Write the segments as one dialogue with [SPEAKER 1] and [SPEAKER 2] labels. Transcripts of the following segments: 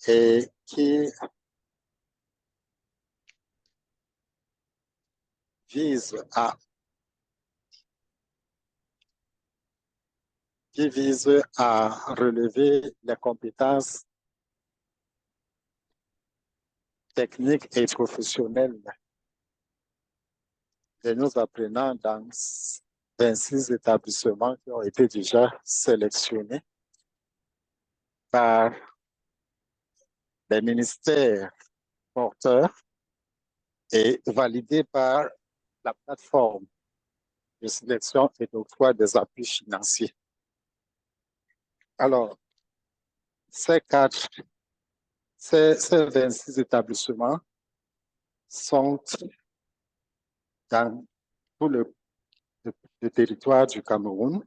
[SPEAKER 1] et qui vise à relever les compétences techniques et professionnelles de nos apprenants dans 26 établissements qui ont été déjà sélectionnés par les ministères porteurs et validés par la plateforme de sélection et d'octroi des appuis financiers. Alors, ces 26 établissements sont dans tout le territoire du Cameroun.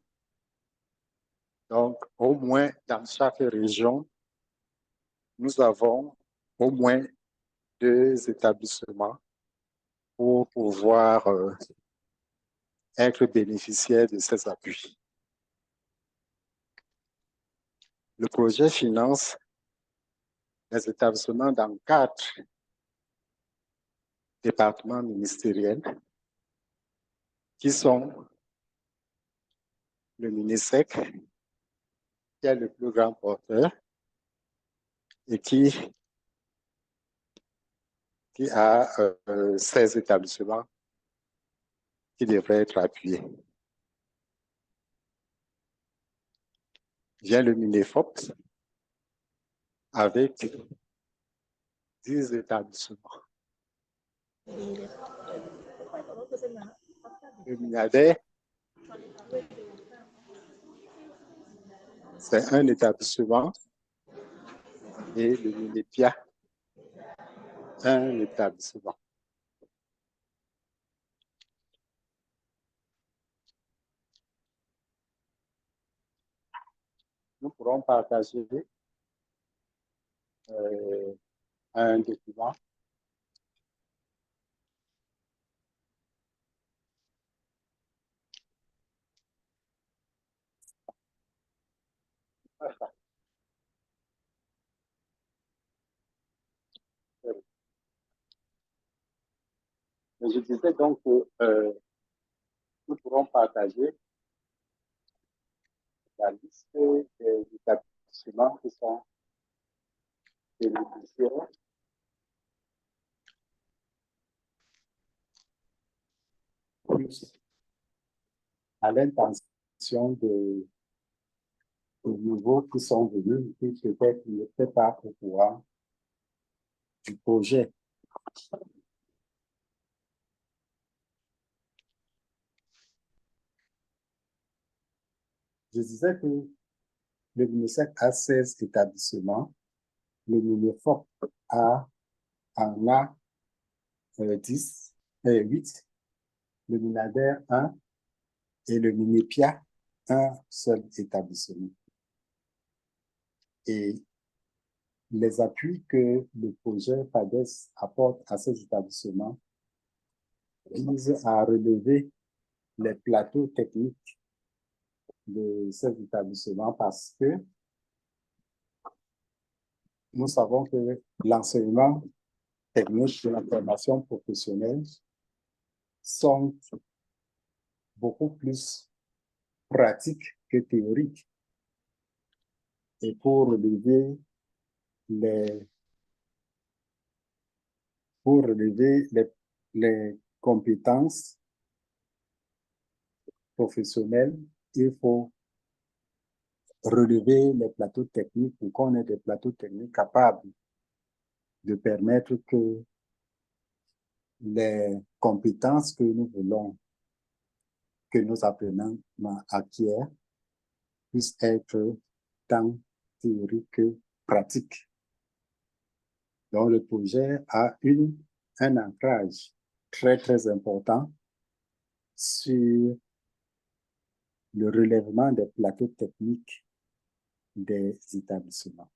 [SPEAKER 1] Donc, au moins dans chaque région, nous avons au moins 2 établissements pour pouvoir être bénéficiaires de ces appuis. Le projet finance les établissements dans 4 départements ministériels qui sont le MINESEC, qui est le plus grand porteur et qui a 16 établissements qui devraient être appuyés. Vient le MINEFOP avec 10 établissements. Le MINADER, c'est un établissement, et le MINEPIA, un établissement. Nous pourrons partager un document. Mais je disais donc que nous pourrons partager la liste des établissements qui sont bénéficiaires à l'intention de nouveaux qui sont venus, qui peut-être n'étaient pas au courant du projet. Je disais que le MINESEC a 16 établissements, le MINEFOP en a 8, le MINADER 1 et le MINEPIA un seul établissement. Et les appuis que le projet PADES apporte à ces établissements visent à relever les plateaux techniques de ces établissements parce que nous savons que l'enseignement technique de la formation professionnelle sont beaucoup plus pratiques que théoriques. Et pour relever les compétences professionnelles, il faut relever les plateaux techniques pour qu'on ait des plateaux techniques capables de permettre que les compétences que nous voulons que nos apprenants acquièrent puissent être tant théoriques que pratiques. Donc, le projet a un ancrage très, très important sur le relèvement des plateaux techniques des établissements.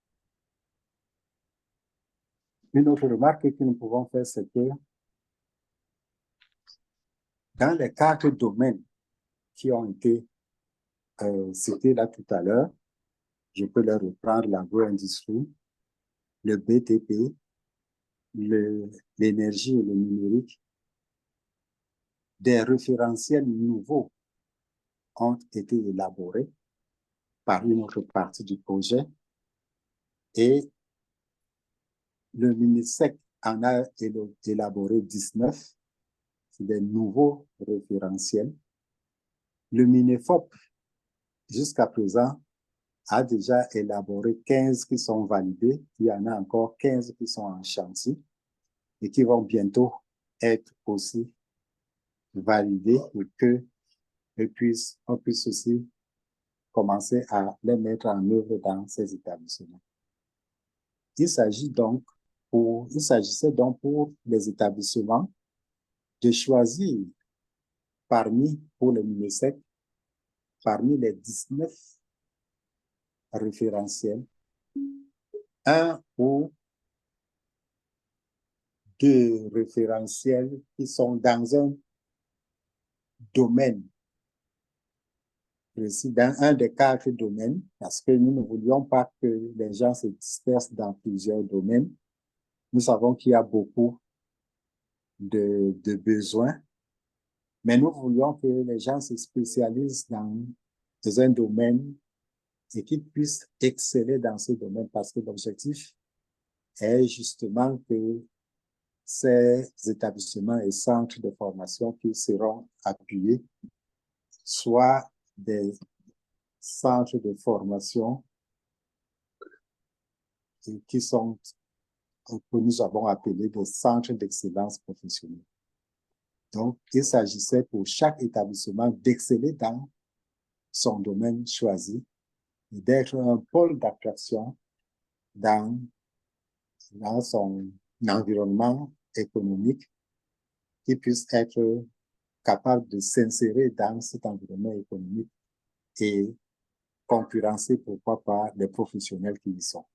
[SPEAKER 1] Une autre remarque que nous pouvons faire, c'est que dans les 4 domaines qui ont été cités là tout à l'heure, je peux les reprendre: l'agro-industrie, le BTP, l'énergie et le numérique, des référentiels nouveaux ont été élaborés par une autre partie du projet et le MINESEC en a élaboré 19, c'est des nouveaux référentiels. Le MINEFOP, jusqu'à présent, a déjà élaboré 15 qui sont validés. Il y en a encore 15 qui sont en chantier et qui vont bientôt être aussi validés et on puisse aussi commencer à les mettre en œuvre dans ces établissements. Il s'agissait donc pour les établissements de choisir pour le MINESEC, parmi les 19 référentiels, un ou deux référentiels qui sont dans un domaine précis, dans un des 4 domaines, parce que nous ne voulions pas que les gens se dispersent dans plusieurs domaines. Nous savons qu'il y a beaucoup de besoins, mais nous voulions que les gens se spécialisent dans un domaine et qu'ils puissent exceller dans ce domaine, parce que l'objectif est justement que ces établissements et centres de formation qui seront appuyés soient des centres de formation que nous avons appelés des centres d'excellence professionnelle. Donc, il s'agissait pour chaque établissement d'exceller dans son domaine choisi et d'être un pôle d'attraction dans son environnement économique, qui puisse être capable de s'insérer dans cet environnement économique et concurrencer, pourquoi pas, les professionnels qui y sont.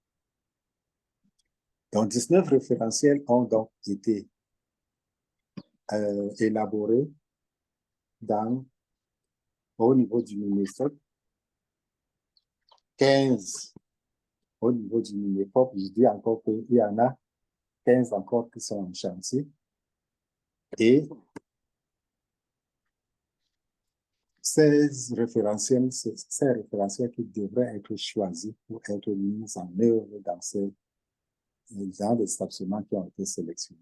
[SPEAKER 1] Donc, 19 référentiels ont donc été élaborés au niveau du MINESEC, 15 au niveau du MINEFOP. Je dis encore qu'il y en a 15 encore qui sont en chantier. Et ces référentiels qui devraient être choisis pour être mis en œuvre dans les établissements qui ont été sélectionnés.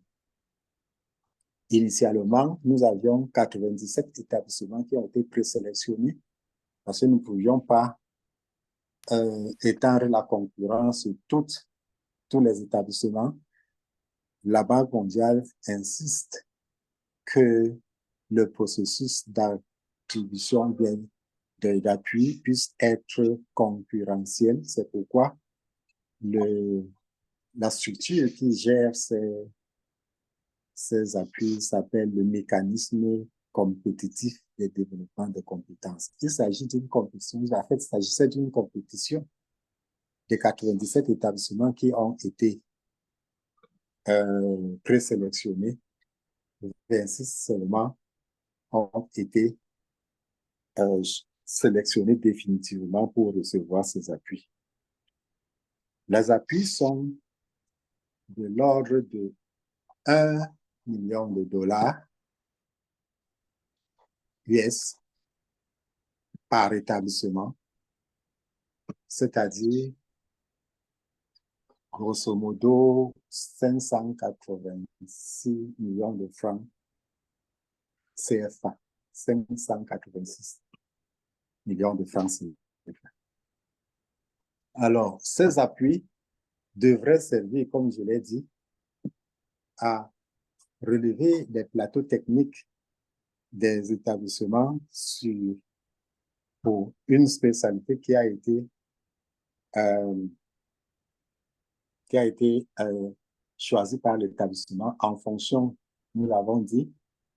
[SPEAKER 1] Initialement, nous avions 97 établissements qui ont été présélectionnés parce que nous ne pouvions pas étendre la concurrence sur tous les établissements. La Banque mondiale insiste que le processus d'attribution d'appui puisse être concurrentiel. C'est pourquoi la structure qui gère ces appuis s'appelle le mécanisme compétitif de développement de compétences. Il s'agit d'une compétition, en fait, il s'agissait d'une compétition de 97 établissements qui ont été présélectionnés. 26 seulement ont été sélectionnés définitivement pour recevoir ces appuis. Les appuis sont de l'ordre de 1 million de dollars US par établissement, c'est-à-dire grosso modo 586 millions de francs CFA, 586 millions de francs CFA. Alors, ces appuis devraient servir, comme je l'ai dit, à relever les plateaux techniques des établissements pour une spécialité qui a été choisie par l'établissement en fonction, nous l'avons dit,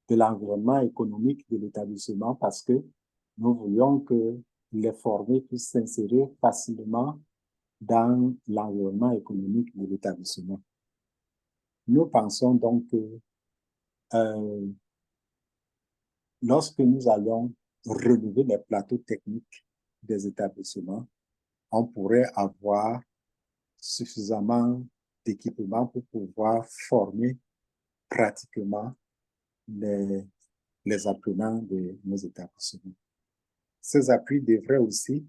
[SPEAKER 1] de l'environnement économique de l'établissement, parce que nous voulions que les formés puissent s'insérer facilement dans l'environnement économique de l'établissement. Nous pensons donc que lorsque nous allons relever les plateaux techniques des établissements, on pourrait avoir suffisamment d'équipements pour pouvoir former pratiquement les apprenants de nos établissements. Ces appuis devraient aussi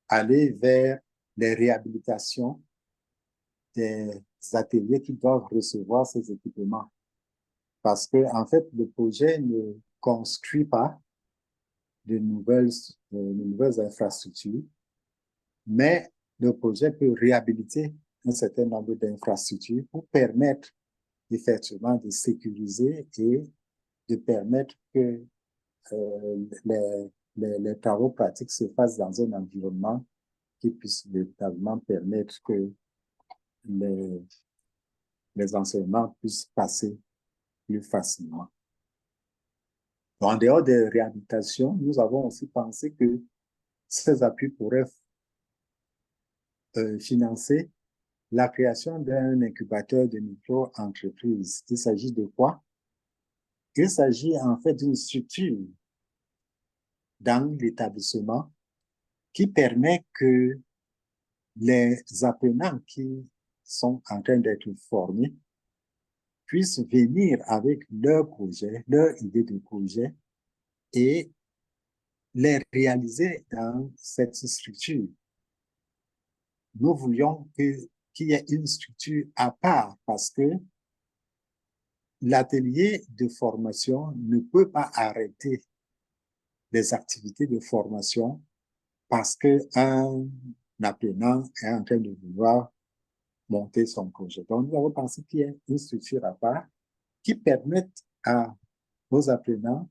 [SPEAKER 1] aller vers les réhabilitations des ateliers qui doivent recevoir ces équipements. Parce que, en fait, le projet ne construit pas de nouvelles infrastructures, mais le projet peut réhabiliter un certain nombre d'infrastructures pour permettre effectivement de sécuriser et de permettre que les travaux pratiques se fassent dans un environnement qui puisse véritablement permettre que les enseignements puissent passer plus facilement. En dehors des réhabilitations, nous avons aussi pensé que ces appuis pourraient financer la création d'un incubateur de micro-entreprises. Il s'agit de quoi? Il s'agit en fait d'une structure dans l'établissement qui permet que les apprenants qui sont en train d'être formés puissent venir avec leur projet, leur idée de projet et les réaliser dans cette structure. Nous voulions qu'il y ait une structure à part parce que l'atelier de formation ne peut pas arrêter les activités de formation parce qu'un apprenant est en train de vouloir monter son projet. Donc, nous avons pensé qu'il y ait une structure à part qui permette aux apprenants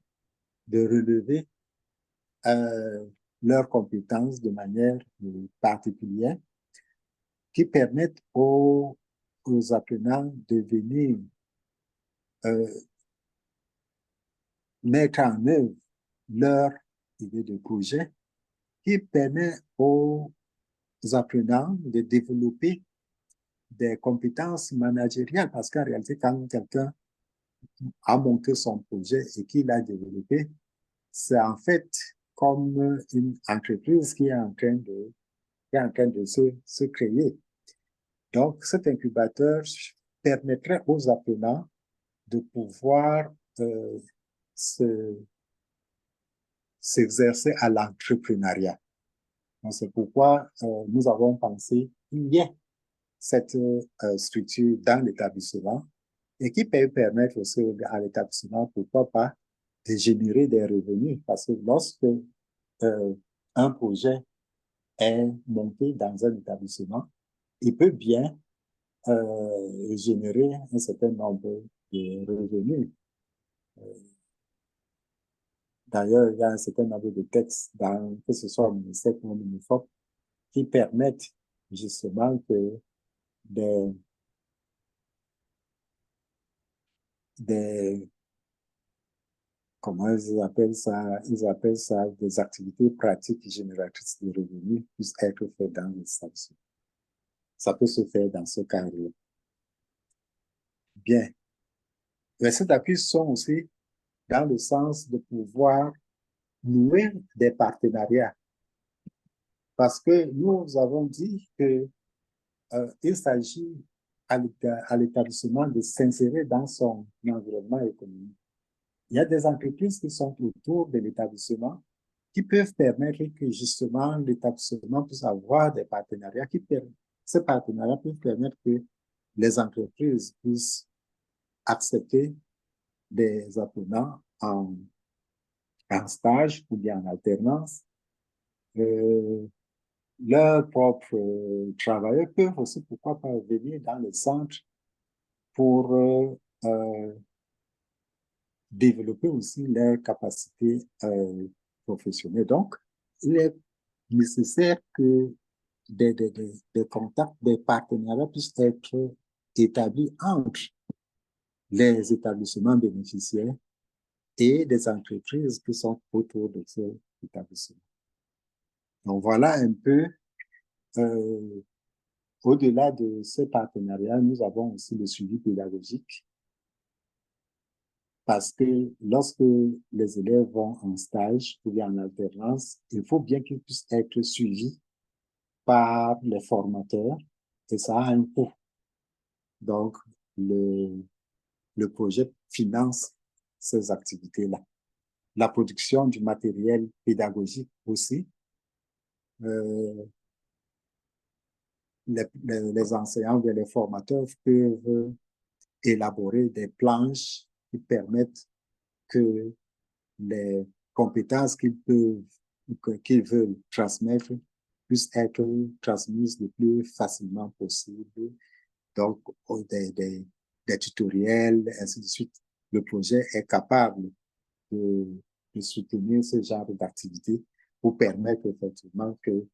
[SPEAKER 1] de relever leurs compétences de manière particulière, qui permettent aux apprenants de venir mettre en œuvre leur idée de projet, qui permet aux apprenants de développer des compétences managériales, parce qu'en réalité, quand quelqu'un a monté son projet et qu'il l'a développé, c'est en fait comme une entreprise qui est en train de se créer. Donc, cet incubateur permettrait aux apprenants de pouvoir s'exercer à l'entrepreneuriat. C'est pourquoi nous avons pensé qu'il y ait cette structure dans l'établissement et qui peut permettre aussi à l'établissement, pourquoi pas, de générer des revenus. Parce que lorsque un projet est monté dans un établissement, il peut bien générer un certain nombre de revenus. D'ailleurs, il y a un certain nombre de textes, que ce soit au ministère ou au MINUFOP, qui permettent justement que comment ils appellent ça? Ils appellent ça des activités pratiques génératrices de revenus puissent être faites dans les stations. Ça peut se faire dans ce cadre-là. Bien. Mais ces appuis sont aussi dans le sens de pouvoir nouer des partenariats. Parce que nous avons dit que il s'agit à l'établissement de s'insérer dans son environnement économique. Il y a des entreprises qui sont autour de l'établissement qui peuvent permettre que justement l'établissement puisse avoir des partenariats ces partenariats peuvent permettre que les entreprises puissent accepter des apprenants en stage ou bien en alternance. Leurs propres travailleurs peuvent aussi, pourquoi pas, venir dans le centre pour développer aussi leurs capacités professionnelles. Donc, il est nécessaire que des contacts, des partenariats puissent être établis entre les établissements bénéficiaires et des entreprises qui sont autour de ces établissements. Donc, voilà un peu, au-delà de ce partenariat, nous avons aussi le suivi pédagogique parce que lorsque les élèves vont en stage ou bien en alternance, il faut bien qu'ils puissent être suivis par les formateurs et ça a un coût. Donc, le projet finance ces activités-là. La production du matériel pédagogique aussi. Les enseignants et les formateurs peuvent élaborer des planches qui permettent que les compétences qu'ils veulent transmettre puissent être transmises le plus facilement possible. Donc, des tutoriels, ainsi de suite. Le projet est capable de, de soutenir ce genre d'activité pour permettre effectivement que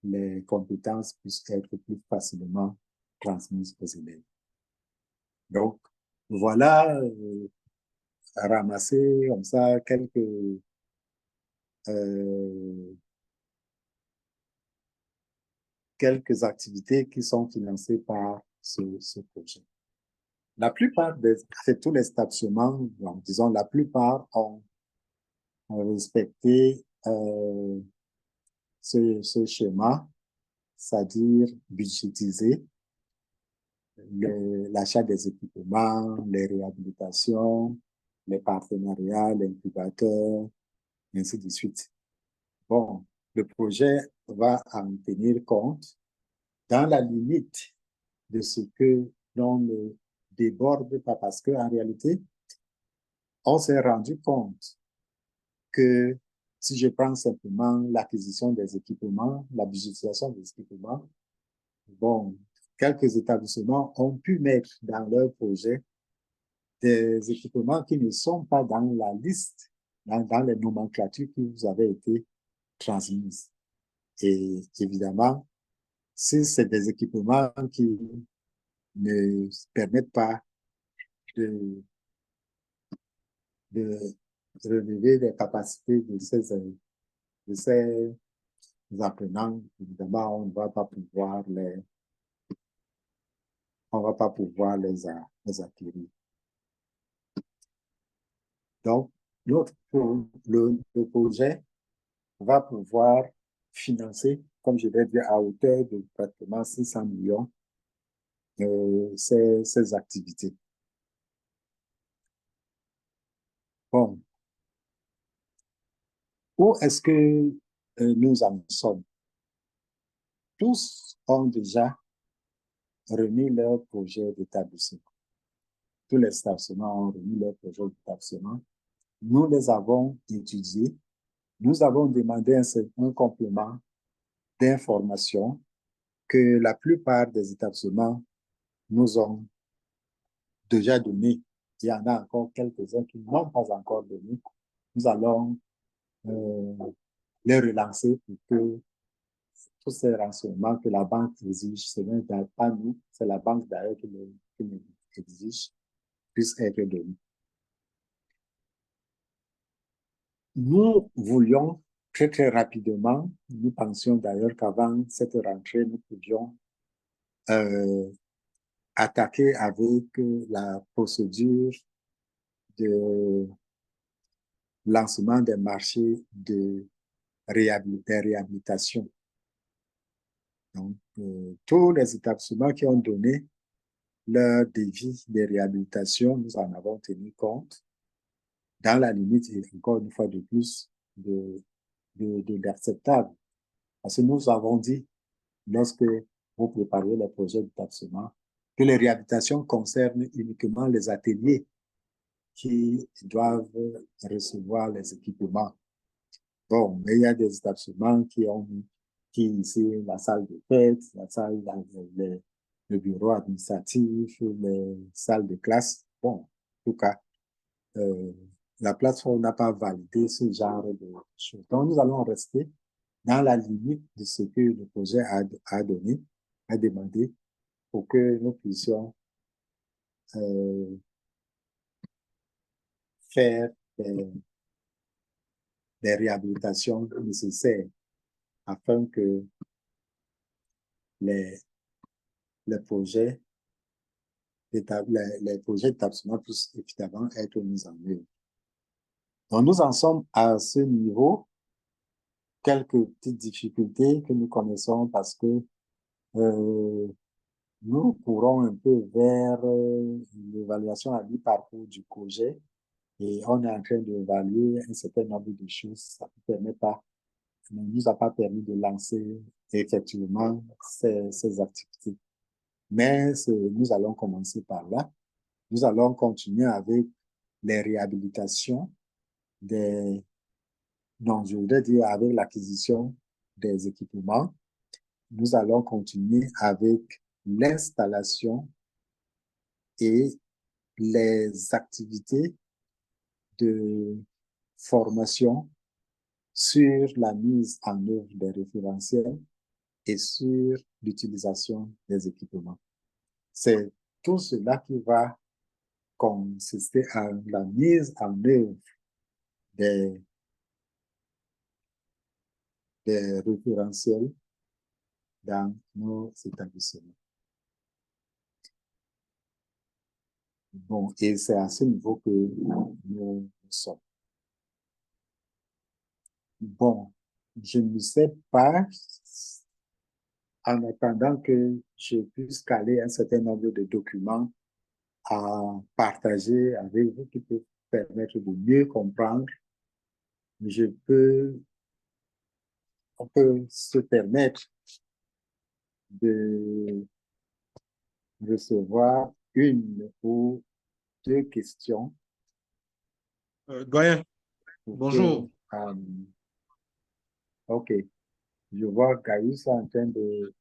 [SPEAKER 1] les compétences puissent être plus facilement transmises aux élèves. Donc, voilà, ramasser comme ça euh, quelques activités qui sont financées par ce projet. La plupart c'est tous les établissements, disons la plupart ont respecté ce schéma, c'est-à-dire budgétiser l'achat des équipements, les réhabilitations, les partenariats, l'incubateur, et ainsi de suite. Bon, le projet va en tenir compte dans la limite de ce que l'on ne déborde pas, parce qu'en réalité, on s'est rendu compte que si je prends simplement l'acquisition des équipements, la budgétisation des équipements, bon, quelques établissements ont pu mettre dans leur projet des équipements qui ne sont pas dans la liste, dans les nomenclatures qui vous avaient été transmises. Et évidemment, si c'est des équipements qui ne permettent pas de, de relever les capacités de ces apprenants, évidemment, on va pas pouvoir les acquérir. Donc, le projet va pouvoir financer, comme je l'ai dit, à hauteur de pratiquement 600 millions ces activités. Bon, où est-ce que nous en sommes? Tous ont déjà remis leur projet d'établissement. Tous les établissements ont remis leur projet d'établissement. Nous les avons étudiés. Nous avons demandé un complément d'information que la plupart des établissements nous ont déjà donné. Il y en a encore quelques-uns qui n'ont pas encore donné. Nous allons les relancer pour que tous ces renseignements que la banque exige, ce n'est pas nous, c'est la banque d'ailleurs qui nous exige, puissent être donnés. Nous voulions très, très rapidement, nous pensions d'ailleurs qu'avant cette rentrée, nous pouvions attaquer avec la procédure de lancement des marchés de réhabilitation. Donc, tous les établissements qui ont donné leur devis de réhabilitation, nous en avons tenu compte dans la limite, et encore une fois de plus, de l'acceptable. Parce que nous avons dit, lorsque vous préparez les projets d'établissement, que les réhabilitations concernent uniquement les ateliers qui doivent recevoir les équipements. Bon, mais il y a des établissements qui ici, la salle de fête, la salle, le bureau administratif, les salles de classe. Bon, en tout cas, la plateforme n'a pas validé ce genre de choses. Donc, nous allons rester dans la limite de ce que le projet a donné, a demandé, pour que nous puissions faire des réhabilitations nécessaires afin que les, les projets d'établissement puissent évidemment être mis en œuvre. Donc, nous en sommes à ce niveau. Quelques petites difficultés que nous connaissons parce que nous courons un peu vers l'évaluation à mi-parcours du projet et on est en train d'évaluer un certain nombre de choses. Ça ne nous a pas permis de lancer effectivement ces activités. Mais nous allons commencer par là. Nous allons continuer avec les réhabilitations des, non, je voudrais dire avec l'acquisition des équipements. Nous allons continuer avec l'installation et les activités de formation sur la mise en œuvre des référentiels et sur l'utilisation des équipements. C'est tout cela qui va consister en la mise en œuvre des, des référentiels dans nos établissements. Bon, et c'est à ce niveau que nous sommes. Bon, je ne sais pas, en attendant que je puisse caler un certain nombre de documents à partager avec vous qui peuvent permettre de mieux comprendre, on peut se permettre de recevoir une ou deux questions
[SPEAKER 2] Doyen,
[SPEAKER 1] pour que,
[SPEAKER 2] bonjour.
[SPEAKER 1] OK, je vois Gaïus en train de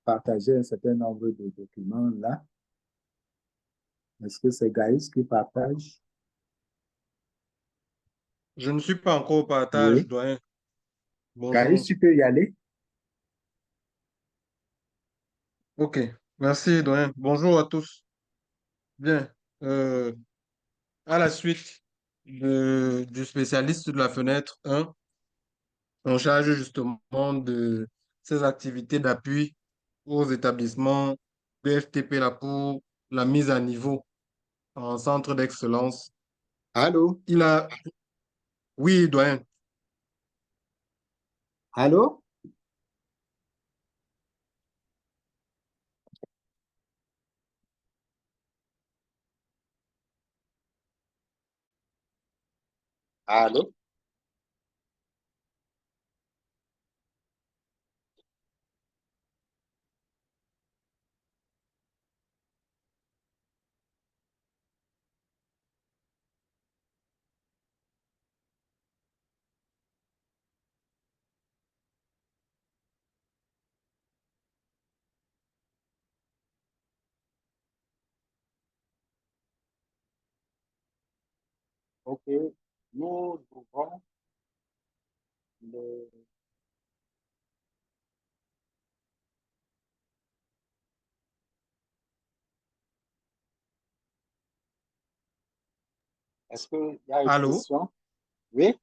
[SPEAKER 1] partager un certain nombre de documents là. Est-ce que c'est Gaïus qui partage?
[SPEAKER 2] Je ne suis pas encore au partage,
[SPEAKER 1] Oui.
[SPEAKER 2] doyen.
[SPEAKER 1] Gaïus,
[SPEAKER 2] Bonjour.
[SPEAKER 1] tu peux y aller?
[SPEAKER 2] Ok, merci, doyen. Bonjour à tous. Bien. Euh, à la suite du spécialiste de la fenêtre 1, on charge justement de ces activités d'appui aux établissements BFTP là pour la mise à niveau en centre d'excellence.
[SPEAKER 1] Allô?
[SPEAKER 2] Il a, oui, doyen.
[SPEAKER 1] Allô? Allô? OK. Nous ouvrons le... Est-ce qu'il y a une
[SPEAKER 2] Allô?
[SPEAKER 1] question? Oui?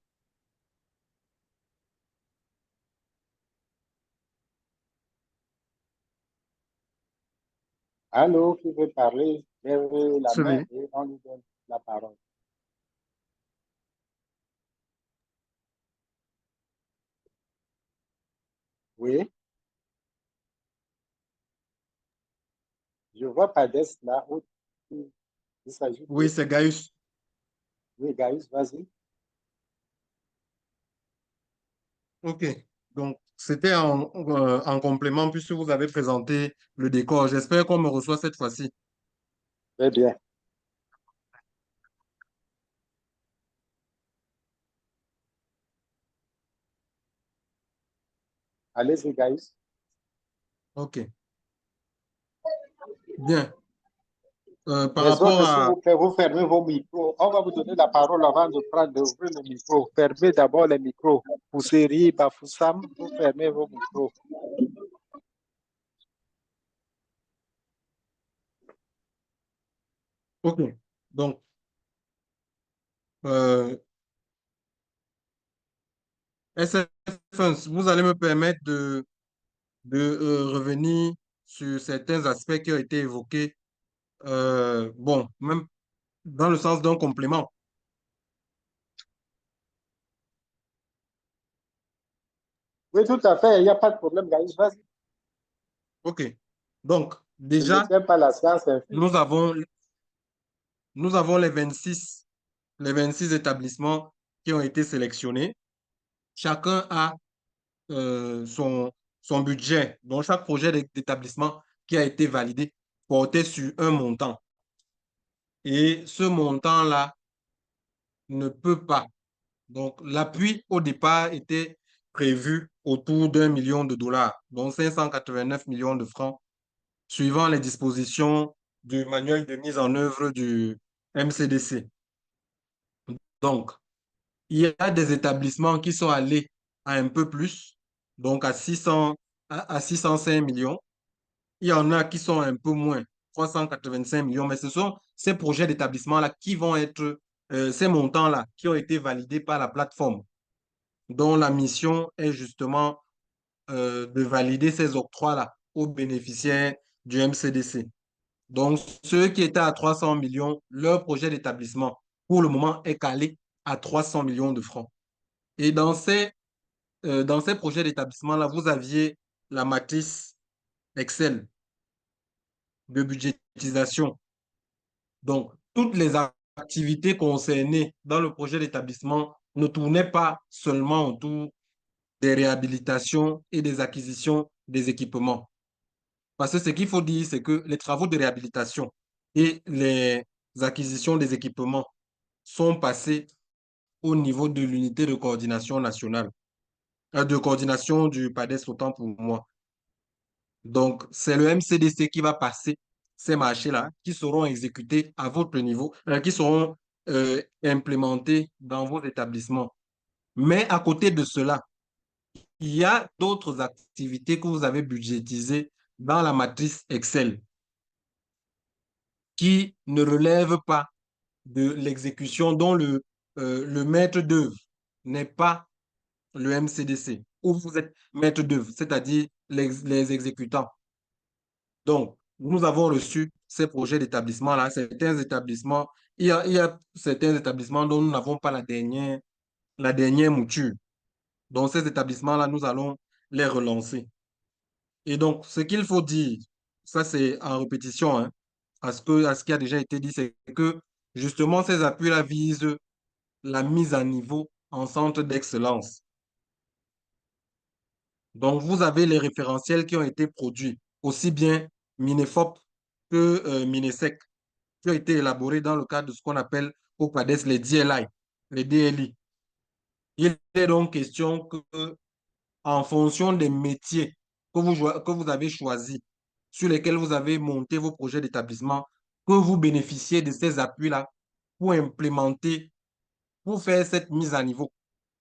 [SPEAKER 1] Allô, qui veut parler? Lève la main
[SPEAKER 2] Celui.
[SPEAKER 1] et on lui donne la parole. Oui? Je vois Pades là où il s'agit
[SPEAKER 2] Oui,
[SPEAKER 1] de...
[SPEAKER 2] c'est Gaius.
[SPEAKER 1] Oui, Gaïus, vas-y.
[SPEAKER 2] Ok. Donc, c'était en complément puisque vous avez présenté le décor. J'espère qu'on me reçoit cette fois-ci.
[SPEAKER 1] Très bien. Allez-y, Gaïus.
[SPEAKER 2] Ok. Bien. Par
[SPEAKER 1] Les
[SPEAKER 2] rapport
[SPEAKER 1] autres, s'il
[SPEAKER 2] à...
[SPEAKER 1] vous plaît, vous fermez vos micros. On va vous donner la parole avant d'ouvrir le micro. Fermez d'abord les micros. Pousseri, Bafoussam, vous fermez vos micros.
[SPEAKER 2] Ok. Donc, euh, SF1, vous allez me permettre de revenir sur certains aspects qui ont été évoqués. Bon, même dans le sens d'un complément.
[SPEAKER 1] Oui, tout à fait, il n'y a pas de problème, Gaïs, vas-y.
[SPEAKER 2] OK. Donc,
[SPEAKER 1] Je ne
[SPEAKER 2] déjà,
[SPEAKER 1] tiens pas la science infuse.
[SPEAKER 2] nous avons, nous avons les 26 établissements qui ont été sélectionnés. Chacun a son budget. Donc, chaque projet d'établissement qui a été validé portait sur un montant. Et ce montant-là ne peut pas. Donc, l'appui au départ était prévu autour d'1 million de dollars, donc 589 millions de francs, suivant les dispositions du manuel de mise en œuvre du MCDC. Donc, il y a des établissements qui sont allés à un peu plus, donc à 600, à 605 millions. Il y en a qui sont un peu moins, 385 millions, mais ce sont ces projets d'établissement-là qui vont être, ces montants-là, qui ont été validés par la plateforme, dont la mission est justement de valider ces octrois-là aux bénéficiaires du MCDC. Donc, ceux qui étaient à 300 millions, leur projet d'établissement, pour le moment, est calé à 300 millions de francs. Et dans ces projets d'établissement-là, vous aviez la matrice Excel de budgétisation. Donc, toutes les activités concernées dans le projet d'établissement ne tournaient pas seulement autour des réhabilitations et des acquisitions des équipements. Parce que ce qu'il faut dire, c'est que les travaux de réhabilitation et les acquisitions des équipements sont passés au niveau de l'unité de coordination nationale, de coordination du PADES, autant pour moi. Donc, c'est le MCDC qui va passer ces marchés-là, qui seront exécutés à votre niveau, qui seront implémentés dans vos établissements. Mais à côté de cela, il y a d'autres activités que vous avez budgétisées dans la matrice Excel qui ne relèvent pas de l'exécution, dont le maître d'œuvre n'est pas le MCDC, où vous êtes maître d'œuvre, c'est-à-dire les exécutants. Donc, nous avons reçu ces projets d'établissement-là. Certains établissements, il y a certains établissements dont nous n'avons pas la dernière mouture. Donc, ces établissements-là, nous allons les relancer. Et donc, ce qu'il faut dire, ça c'est en répétition, hein, à ce qui a déjà été dit, c'est que justement, ces appuis-là visent la mise à niveau en centre d'excellence. Donc, vous avez les référentiels qui ont été produits, aussi bien Minefop que Minesec, qui ont été élaborés dans le cadre de ce qu'on appelle au PADES les DLI, les DLI. Il est donc question que, en fonction des métiers que vous avez choisis, sur lesquels vous avez monté vos projets d'établissement, que vous bénéficiez de ces appuis-là pour implémenter, pour faire cette mise à niveau.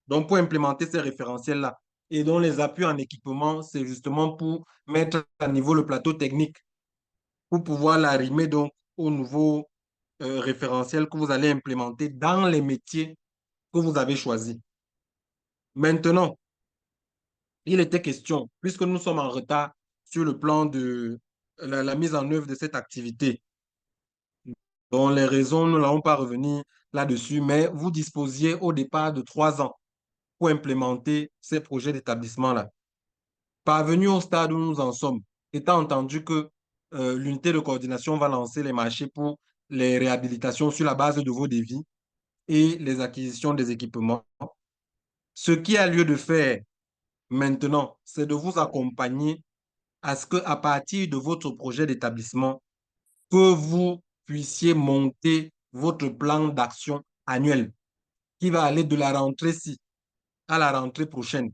[SPEAKER 2] Donc, pour implémenter ces référentiels-là. Et donc, les appuis en équipement, c'est justement pour mettre à niveau le plateau technique, pour pouvoir l'arrimer donc au nouveau référentiel que vous allez implémenter dans les métiers que vous avez choisis. Maintenant, il était question, puisque nous sommes en retard sur le plan de la mise en œuvre de cette activité, dont les raisons, nous n'allons pas revenir là-dessus, mais vous disposiez au départ de 3 ans pour implémenter ces projets d'établissement-là. Parvenu au stade où nous en sommes, étant entendu que l'unité de coordination va lancer les marchés pour les réhabilitations sur la base de vos devis et les acquisitions des équipements, ce qui a lieu de faire maintenant, c'est de vous accompagner à ce qu'à partir de votre projet d'établissement, que vous puissiez monter votre plan d'action annuel qui va aller de la rentrée-ci à la rentrée prochaine.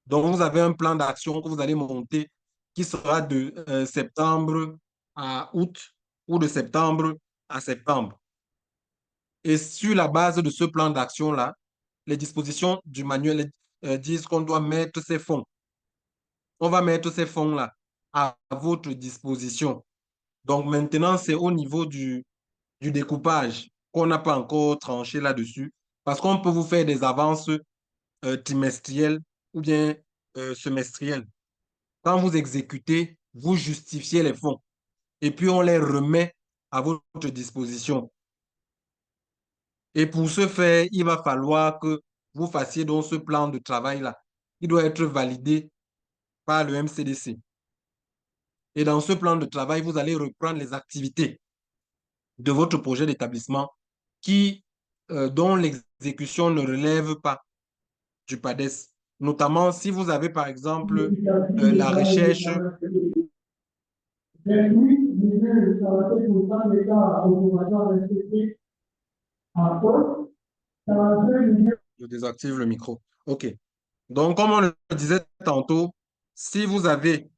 [SPEAKER 2] Donc, vous avez un plan d'action que vous allez monter qui sera de septembre à août ou de septembre à septembre. Et sur la base de ce plan d'action-là, les dispositions du manuel disent qu'on doit mettre ces fonds. On va mettre ces fonds-là à votre disposition. Donc maintenant, c'est au niveau du découpage qu'on n'a pas encore tranché là-dessus, parce qu'on peut vous faire des avances trimestrielles ou bien semestrielles. Quand vous exécutez, vous justifiez les fonds et puis on les remet à votre disposition. Et pour ce faire, il va falloir que vous fassiez donc ce plan de travail-là. Il doit être validé par le MCDC. Et dans ce plan de travail, vous allez reprendre les activités de votre projet d'établissement dont l'exécution ne relève pas du PADES. Notamment si vous avez, par exemple, la recherche. Je désactive le micro. OK. Donc, comme on le disait tantôt, si vous avez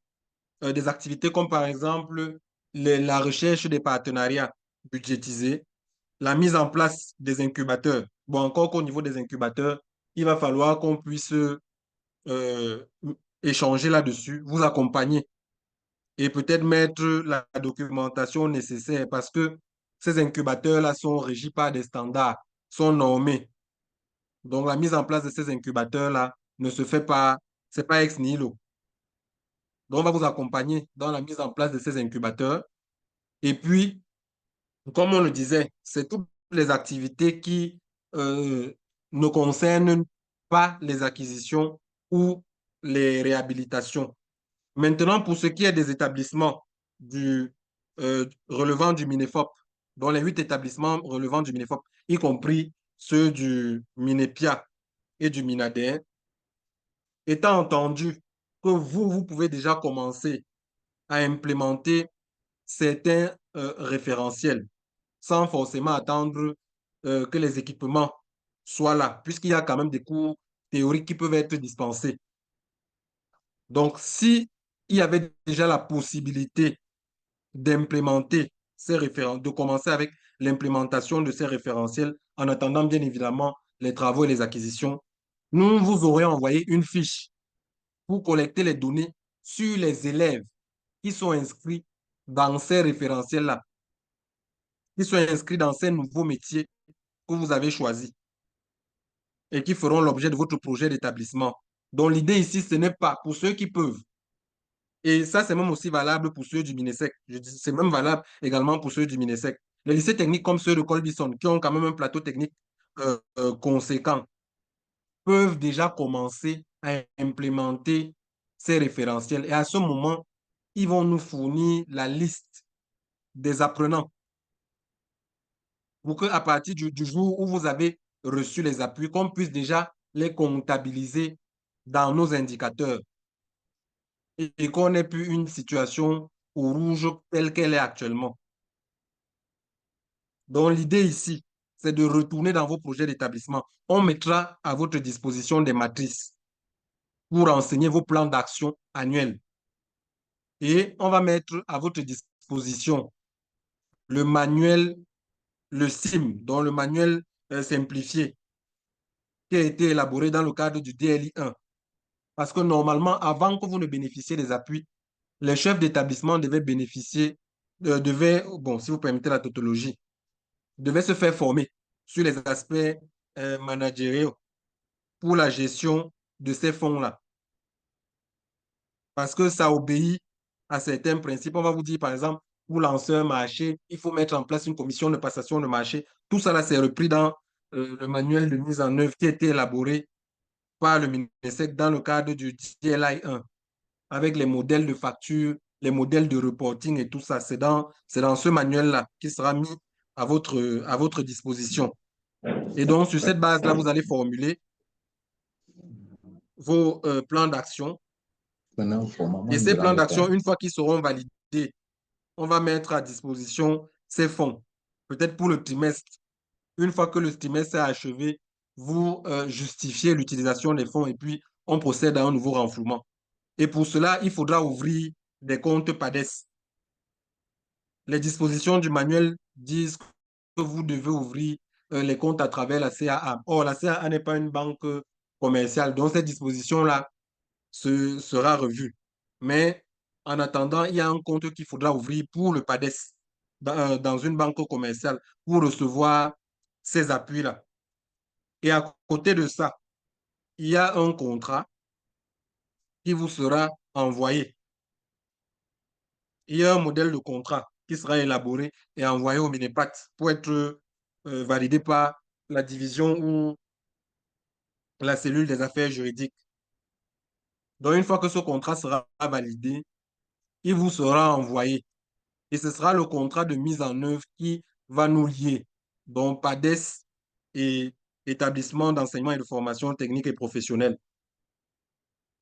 [SPEAKER 2] des activités comme, par exemple, la recherche des partenariats budgétisés, la mise en place des incubateurs. Bon, encore qu'au niveau des incubateurs, il va falloir qu'on puisse euh, échanger là-dessus, vous accompagner et peut-être mettre la documentation nécessaire parce que ces incubateurs-là sont régis par des standards, sont normés. Donc, la mise en place de ces incubateurs-là ne se fait pas, c'est pas ex nihilo. Donc, on va vous accompagner dans la mise en place de ces incubateurs. Et puis, comme on le disait, c'est toutes les activités qui euh, ne concernent pas les acquisitions ou les réhabilitations. Maintenant, pour ce qui est des établissements relevant du MINEFOP, dont les 8 établissements relevant du MINEFOP, y compris ceux du MINEPIA et du MINADER, étant entendu que vous pouvez déjà commencer à implémenter certains référentiels sans forcément attendre que les équipements soient là, puisqu'il y a quand même des cours théoriques qui peuvent être dispensés. Donc, si il y avait déjà la possibilité d'implémenter ces référentiels, de commencer avec l'implémentation de ces référentiels, en attendant bien évidemment les travaux et les acquisitions, nous vous aurions envoyé une fiche pour collecter les données sur les élèves qui sont inscrits dans ces référentiels-là, qui sont inscrits dans ces nouveaux métiers que vous avez choisis et qui feront l'objet de votre projet d'établissement. Donc l'idée ici, ce n'est pas pour ceux qui peuvent. Et ça, c'est même aussi valable pour ceux du MINESEC. Je dis, c'est même valable également pour ceux du MINESEC. Les lycées techniques comme ceux de Colbison, qui ont quand même un plateau technique conséquent, peuvent déjà commencer à implémenter ces référentiels. Et à ce moment, ils vont nous fournir la liste des apprenants pour qu'à partir du jour où vous avez reçu les appuis, qu'on puisse déjà les comptabiliser dans nos indicateurs et qu'on n'ait plus une situation au rouge telle qu'elle est actuellement. Donc, l'idée ici, c'est de retourner dans vos projets d'établissement. On mettra à votre disposition des matrices pour renseigner vos plans d'action annuels. Et on va mettre à votre disposition le manuel, le SIM, dont le manuel simplifié, qui a été élaboré dans le cadre du DLI 1. Parce que normalement, avant que vous ne bénéficiez des appuis, les chefs d'établissement devaient bénéficier, bon, si vous permettez la tautologie, devaient se faire former sur les aspects managériaux pour la gestion de ces fonds-là. Parce que ça obéit à certains principes. On va vous dire, par exemple, pour lancer un marché, il faut mettre en place une commission de passation de marché. Tout ça, là, c'est repris dans le manuel de mise en œuvre qui a été élaboré par le MINESEC dans le cadre du DLI 1, avec les modèles de facture, les modèles de reporting et tout ça. C'est dans ce manuel-là qui sera mis à votre disposition. Et donc, sur cette base-là, vous allez formuler vos plans d'action. Et ces plans d'action, une fois qu'ils seront validés, on va mettre à disposition ces fonds, peut-être pour le trimestre. Une fois que le trimestre est achevé, vous justifiez l'utilisation des fonds et puis on procède à un nouveau renflouement. Et pour cela, il faudra ouvrir des comptes PADES. Les dispositions du manuel disent que vous devez ouvrir les comptes à travers la CAA. Or, la CAA n'est pas une banque commerciale, donc cette disposition-là sera revue. Mais en attendant, il y a un compte qu'il faudra ouvrir pour le PADES dans une banque commerciale pour recevoir ces appuis-là. Et à côté de ça, il y a un contrat qui vous sera envoyé. Il y a un modèle de contrat qui sera élaboré et envoyé au MINEPAT pour être validé par la division ou la cellule des affaires juridiques. Donc, une fois que ce contrat sera validé, il vous sera envoyé. Et ce sera le contrat de mise en œuvre qui va nous lier. Donc, PADES et établissement d'enseignement et de formation technique et professionnelle.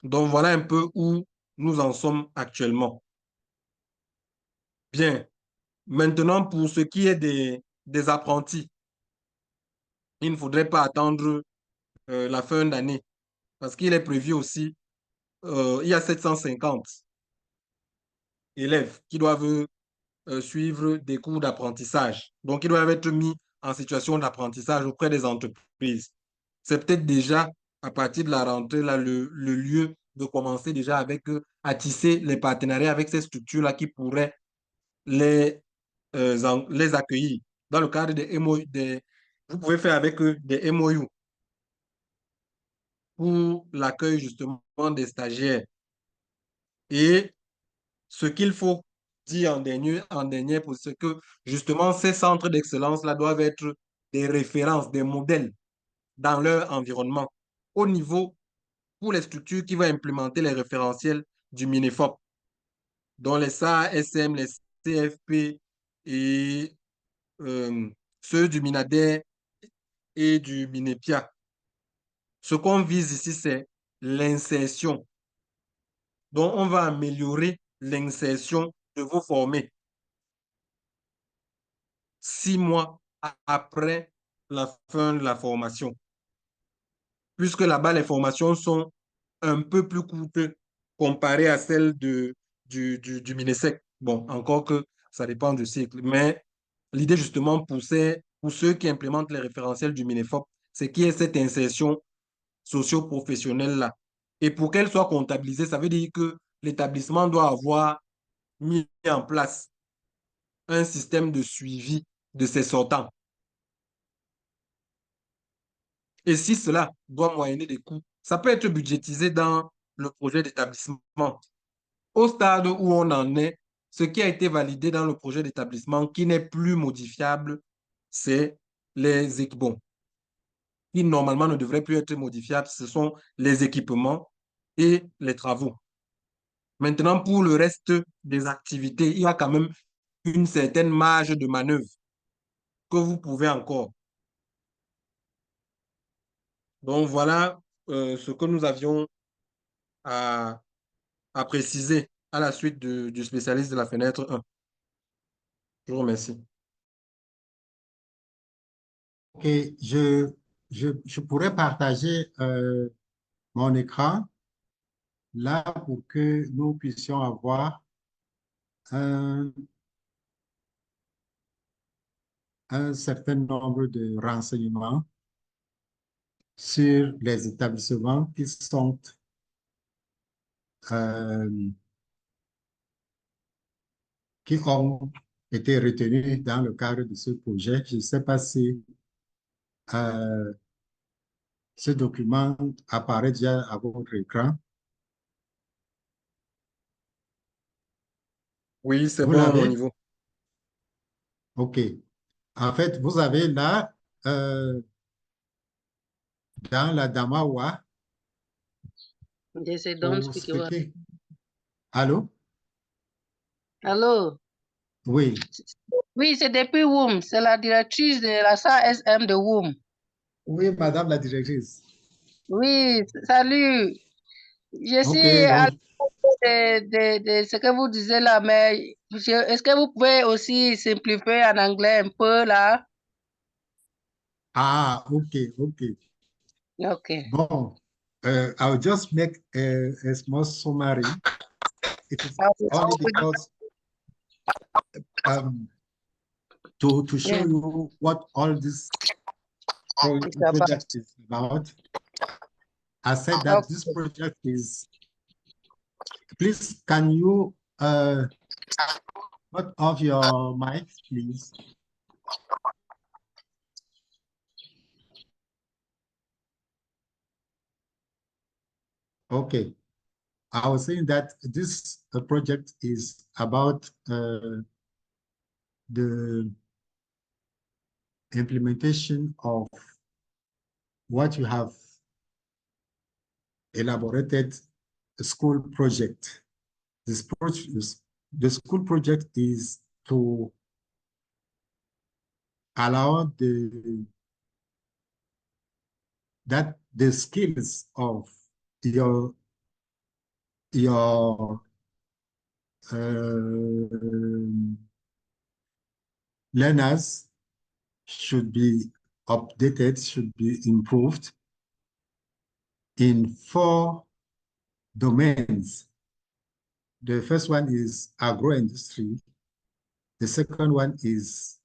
[SPEAKER 2] Donc, voilà un peu où nous en sommes actuellement. Bien. Maintenant, pour ce qui est des apprentis, il ne faudrait pas attendre la fin d'année parce qu'il est prévu aussi, il y a 750 élèves qui doivent suivre des cours d'apprentissage. Donc, ils doivent être mis en situation d'apprentissage auprès des entreprises. C'est peut-être déjà à partir de la rentrée, là, le lieu de commencer déjà avec à tisser les partenariats avec ces structures-là qui pourraient les, les accueillir. Dans le cadre des MOU, vous pouvez faire avec eux des MOU pour l'accueil justement des stagiaires. Et ce qu'il faut dire en dernier c'est que justement ces centres d'excellence-là doivent être des références, des modèles dans leur environnement au niveau pour les structures qui vont implémenter les référentiels du MINEFOP, dont les SASM, les CFP et ceux du MINADER et du MINEPIA. Ce qu'on vise ici, c'est l'insertion. Donc, on va améliorer l'insertion de vos formés 6 mois après la fin de la formation. Puisque là-bas, les formations sont un peu plus courtes comparées à celles du MINESEC. Bon, encore que ça dépend du cycle. Mais l'idée, justement, pour ceux qui implémentent les référentiels du MINEFOP, c'est qu'il y ait cette insertion socio-professionnelle-là. Et pour qu'elle soit comptabilisée, ça veut dire que l'établissement doit avoir mis en place un système de suivi de ses sortants. Et si cela doit moyenner des coûts, ça peut être budgétisé dans le projet d'établissement. Au stade où on en est, ce qui a été validé dans le projet d'établissement qui n'est plus modifiable, c'est les équipements. Qui normalement ne devraient plus être modifiables, ce sont les équipements et les travaux. Maintenant, pour le reste des activités, il y a quand même une certaine marge de manœuvre que vous pouvez encore. Donc, voilà ce que nous avions à, à préciser à la suite du spécialiste de la fenêtre 1. Je vous remercie.
[SPEAKER 1] Ok, je pourrais partager mon écran là pour que nous puissions avoir un, un certain nombre de renseignements sur les établissements euh, qui ont été retenus dans le cadre de ce projet. Je ne sais pas si euh, ce document apparaît déjà à votre écran.
[SPEAKER 2] Oui, c'est
[SPEAKER 1] Vous
[SPEAKER 2] bon à mon
[SPEAKER 1] l'avez?
[SPEAKER 2] niveau.
[SPEAKER 1] OK. En fait, vous avez là, dans la Damawa,
[SPEAKER 3] They say don't
[SPEAKER 1] pour
[SPEAKER 3] speak
[SPEAKER 1] ce
[SPEAKER 3] your.
[SPEAKER 1] qui... Allô?
[SPEAKER 3] Allô?
[SPEAKER 1] Oui.
[SPEAKER 3] Oui, c'est depuis WOM. C'est la directrice de la SASM de WOM.
[SPEAKER 1] Oui, madame la directrice.
[SPEAKER 3] Oui, salut. Je
[SPEAKER 1] OK,
[SPEAKER 3] suis à
[SPEAKER 1] donc,
[SPEAKER 3] l'écoute de ce que vous disiez là, mais est-ce que vous pouvez aussi simplifier en anglais un peu là?
[SPEAKER 1] ah, OK, OK.
[SPEAKER 3] Okay.
[SPEAKER 1] Bon, I'll just make a small summary. It is
[SPEAKER 3] I
[SPEAKER 1] only
[SPEAKER 3] will-
[SPEAKER 1] because um, to show
[SPEAKER 3] Yeah,
[SPEAKER 1] you what all this
[SPEAKER 3] it's about.
[SPEAKER 1] project is about. I said that this
[SPEAKER 3] Okay.
[SPEAKER 1] project is, please, can you put off your mic, please? Okay. I was saying that this project is about the implementation of what you have elaborated a school project. The school project is to allow the skills of your learners should be updated, should be improved in 4 domains. The first one is agro-industry. The second one is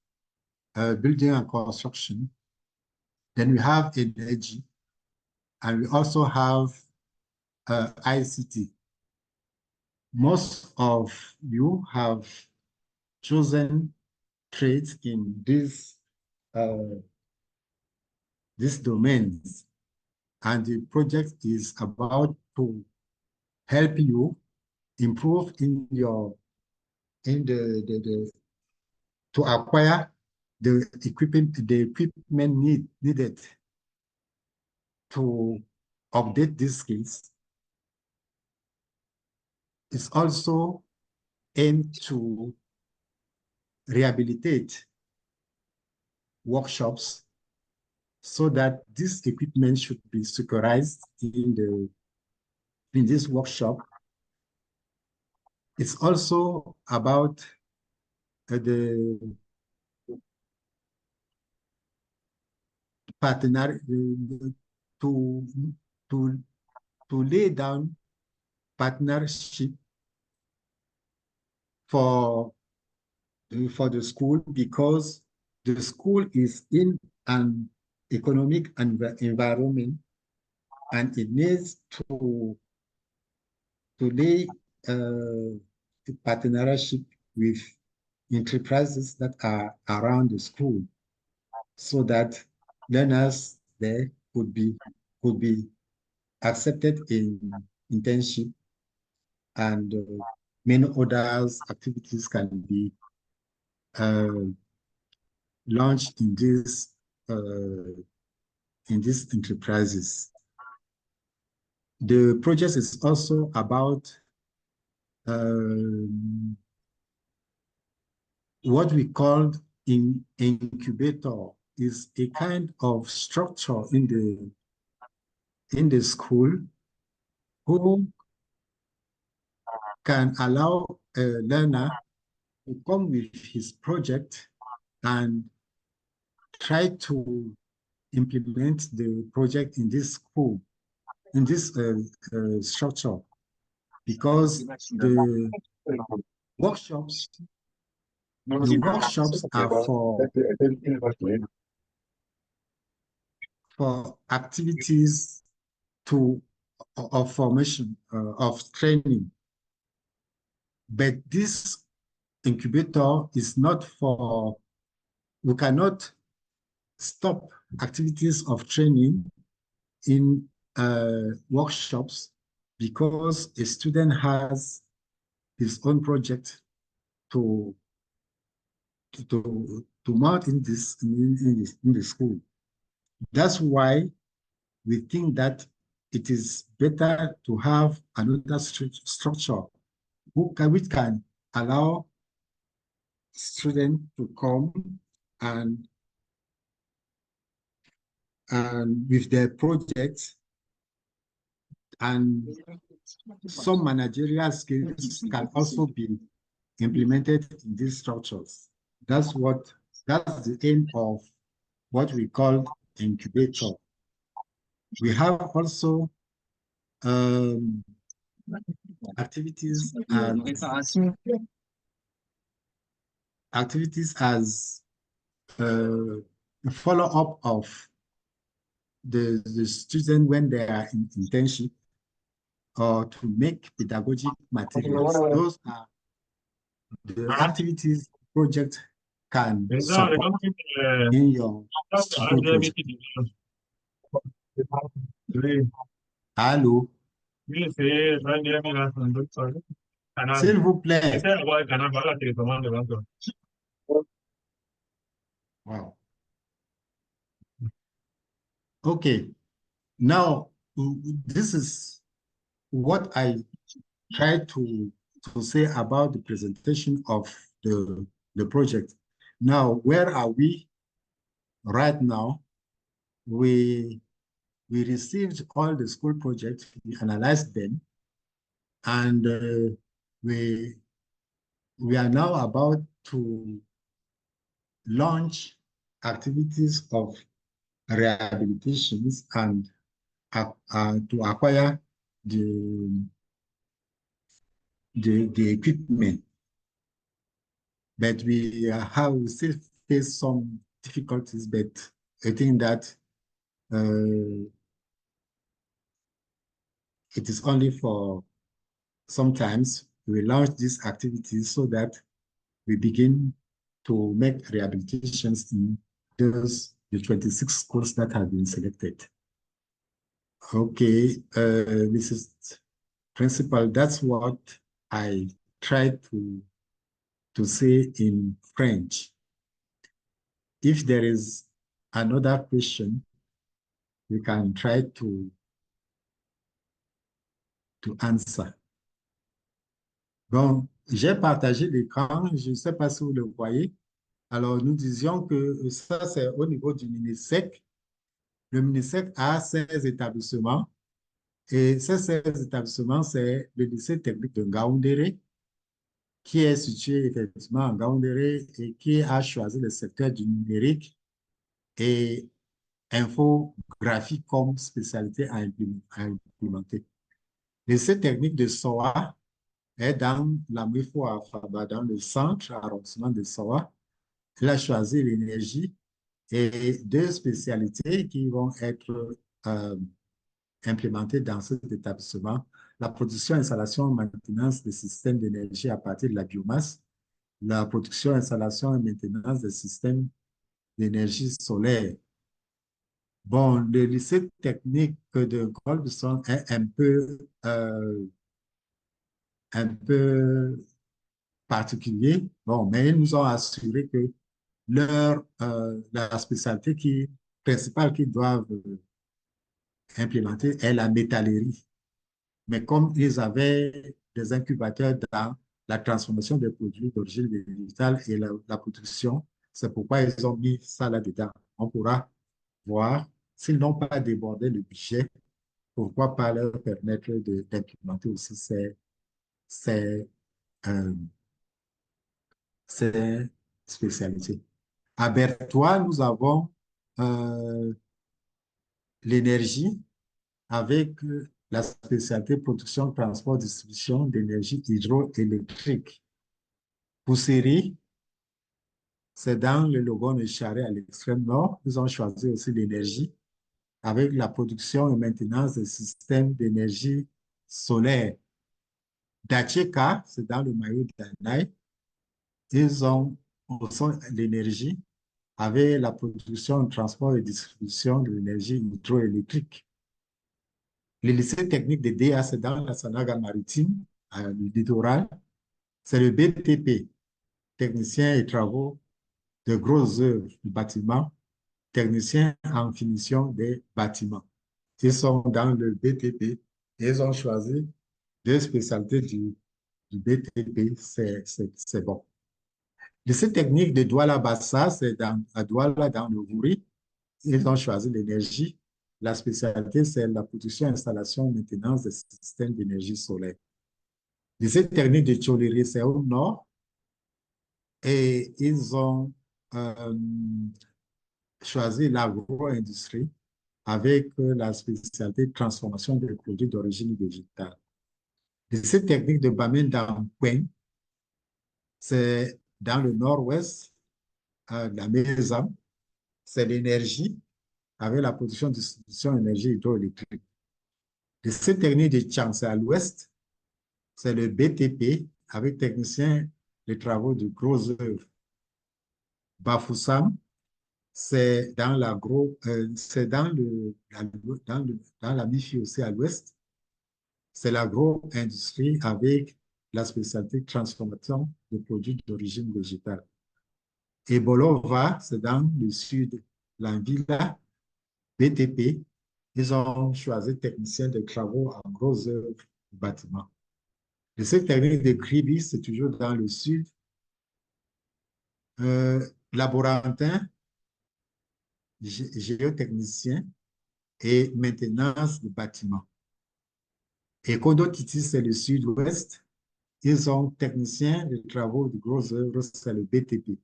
[SPEAKER 1] building and construction. Then we have energy, and we also have ICT. Most of you have chosen trades in these domains, and the project is about to help you improve to acquire the equipment needed to update these skills. It's also aimed to rehabilitate workshops so that this equipment should be securitized in this workshop. It's also about the partner to lay down partnership for the school, because the school is in an economic environment, and it needs to lay a partnership with enterprises that are around the school, so that learners there could be accepted in internship, and many other activities can be launched in these enterprises. The project is also about what we call incubator. Is a kind of structure in the school who can allow a learner to come with his project and try to implement the project in this school, in this structure, because the workshops are for activities of formation, of training. But this incubator is not for, we cannot stop activities of training in workshops, because a student has his own project to mount in the school. That's why we think that it is better to have another structure which can allow students to come and with their projects, and some managerial skills can also be implemented in these structures. That's the aim of what we call incubator. We have also activities as a follow-up of the student when they are in internship, or to make pedagogic materials. Those are the activities project can support in your school project. Allô? S'il vous plaît. Wow. Okay. Now, this is what I try to say about the presentation of the project. Now, where are we right now? We received all the school projects, we analyzed them, and we are now about to launch activities of rehabilitations and to acquire the equipment. But we still face some difficulties, but I think that it is only for sometimes we launch these activities so that we begin to make rehabilitations in the 26 schools that have been selected. Okay, Mrs. Principal, that's what I tried to say in French. If there is another question, we can try to answer. Bon, j'ai partagé l'écran, je ne sais pas si vous le voyez. Alors, nous disions que ça, c'est au niveau du MINESEC. Le MINESEC a 16 établissements et ces 16 établissements, c'est le lycée technique de Ngaoundéré qui est situé effectivement à Ngaoundéré et qui a choisi le secteur du numérique et infographie comme spécialité à implémenter. Le lycée technique de Soa est dans la Mifo à Faba, dans le centre arrondissement de Soa. Il a choisi l'énergie et deux spécialités qui vont être implémentées dans cet établissement. La production, installation et maintenance des systèmes d'énergie à partir de la biomasse, la production, installation et maintenance des systèmes d'énergie solaire. Bon, le lycée technique de Golbson est un peu particulier. Bon, mais ils nous ont assuré que la spécialité principale qu'ils doivent implémenter est la métallerie. Mais comme ils avaient des incubateurs dans la transformation des produits d'origine végétale et la production, c'est pourquoi ils ont mis ça là-dedans. On pourra voir, s'ils n'ont pas débordé le budget, pourquoi pas leur permettre d'implémenter aussi ces spécialités. À Berthois, nous avons l'énergie avec la spécialité production, transport, distribution d'énergie hydroélectrique. Pousseri, c'est dans le Logon de Charest à l'extrême nord. Ils ont choisi aussi l'énergie avec la production et maintenance des systèmes d'énergie solaire. Dacheka, c'est dans le maillot d'Anaï. Ils ont aussi l'énergie avec la production, transport et distribution de l'énergie hydroélectrique. Le lycée technique de DA, c'est dans la Sanaga maritime, le littoral. C'est le BTP, technicien et travaux de grosses œuvres du bâtiment, technicien en finition des bâtiments. Ils sont dans le BTP et ils ont choisi deux spécialités du BTP, c'est bon. Le lycée technique de Douala-Bassa, c'est à Douala, dans le Wouri. Ils ont choisi l'énergie. La spécialité, c'est la production, installation et maintenance des systèmes d'énergie solaire. Le lycée technique de Tcholéry, c'est au nord. Et ils ont choisi l'agro-industrie avec la spécialité de transformation des produits d'origine végétale. Le lycée technique de Bamenda-Mkwen, c'est dans le nord-ouest de la Maison. C'est l'énergie avec la production, distribution d'énergie hydroélectrique. Le lycée technique de Tchang, c'est à l'ouest. C'est le BTP avec technicien les travaux de grosses œuvres. Bafoussam, c'est dans la MIFI aussi à l'ouest. C'est l'agro-industrie avec la spécialité de transformation de produits d'origine végétale. Et Bolova, c'est dans le sud, l'Anvila, BTP. Ils ont choisi technicien de travaux en grosses œuvres du bâtiment. Le site technique de Kribi, c'est toujours dans le sud. Laborantin, géotechnicien et maintenance de bâtiments. Et Kodo-Titi, c'est le sud-ouest. Ils sont techniciens de travaux de grosses œuvres, c'est le BTP.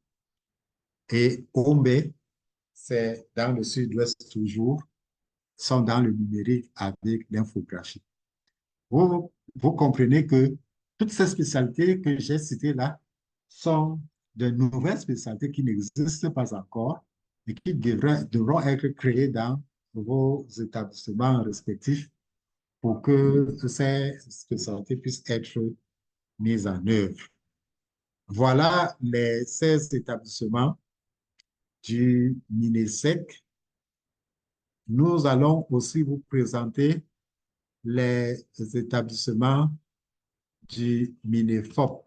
[SPEAKER 1] Et Ombe, c'est dans le sud-ouest toujours, sont dans le numérique avec l'infographie. Vous comprenez que toutes ces spécialités que j'ai citées là sont de nouvelles spécialités qui n'existent pas encore et qui devront être créées dans vos établissements respectifs pour que ces spécialités puissent être mises en œuvre. Voilà les 16 établissements du MINESEC. Nous allons aussi vous présenter les établissements du MINEFOP.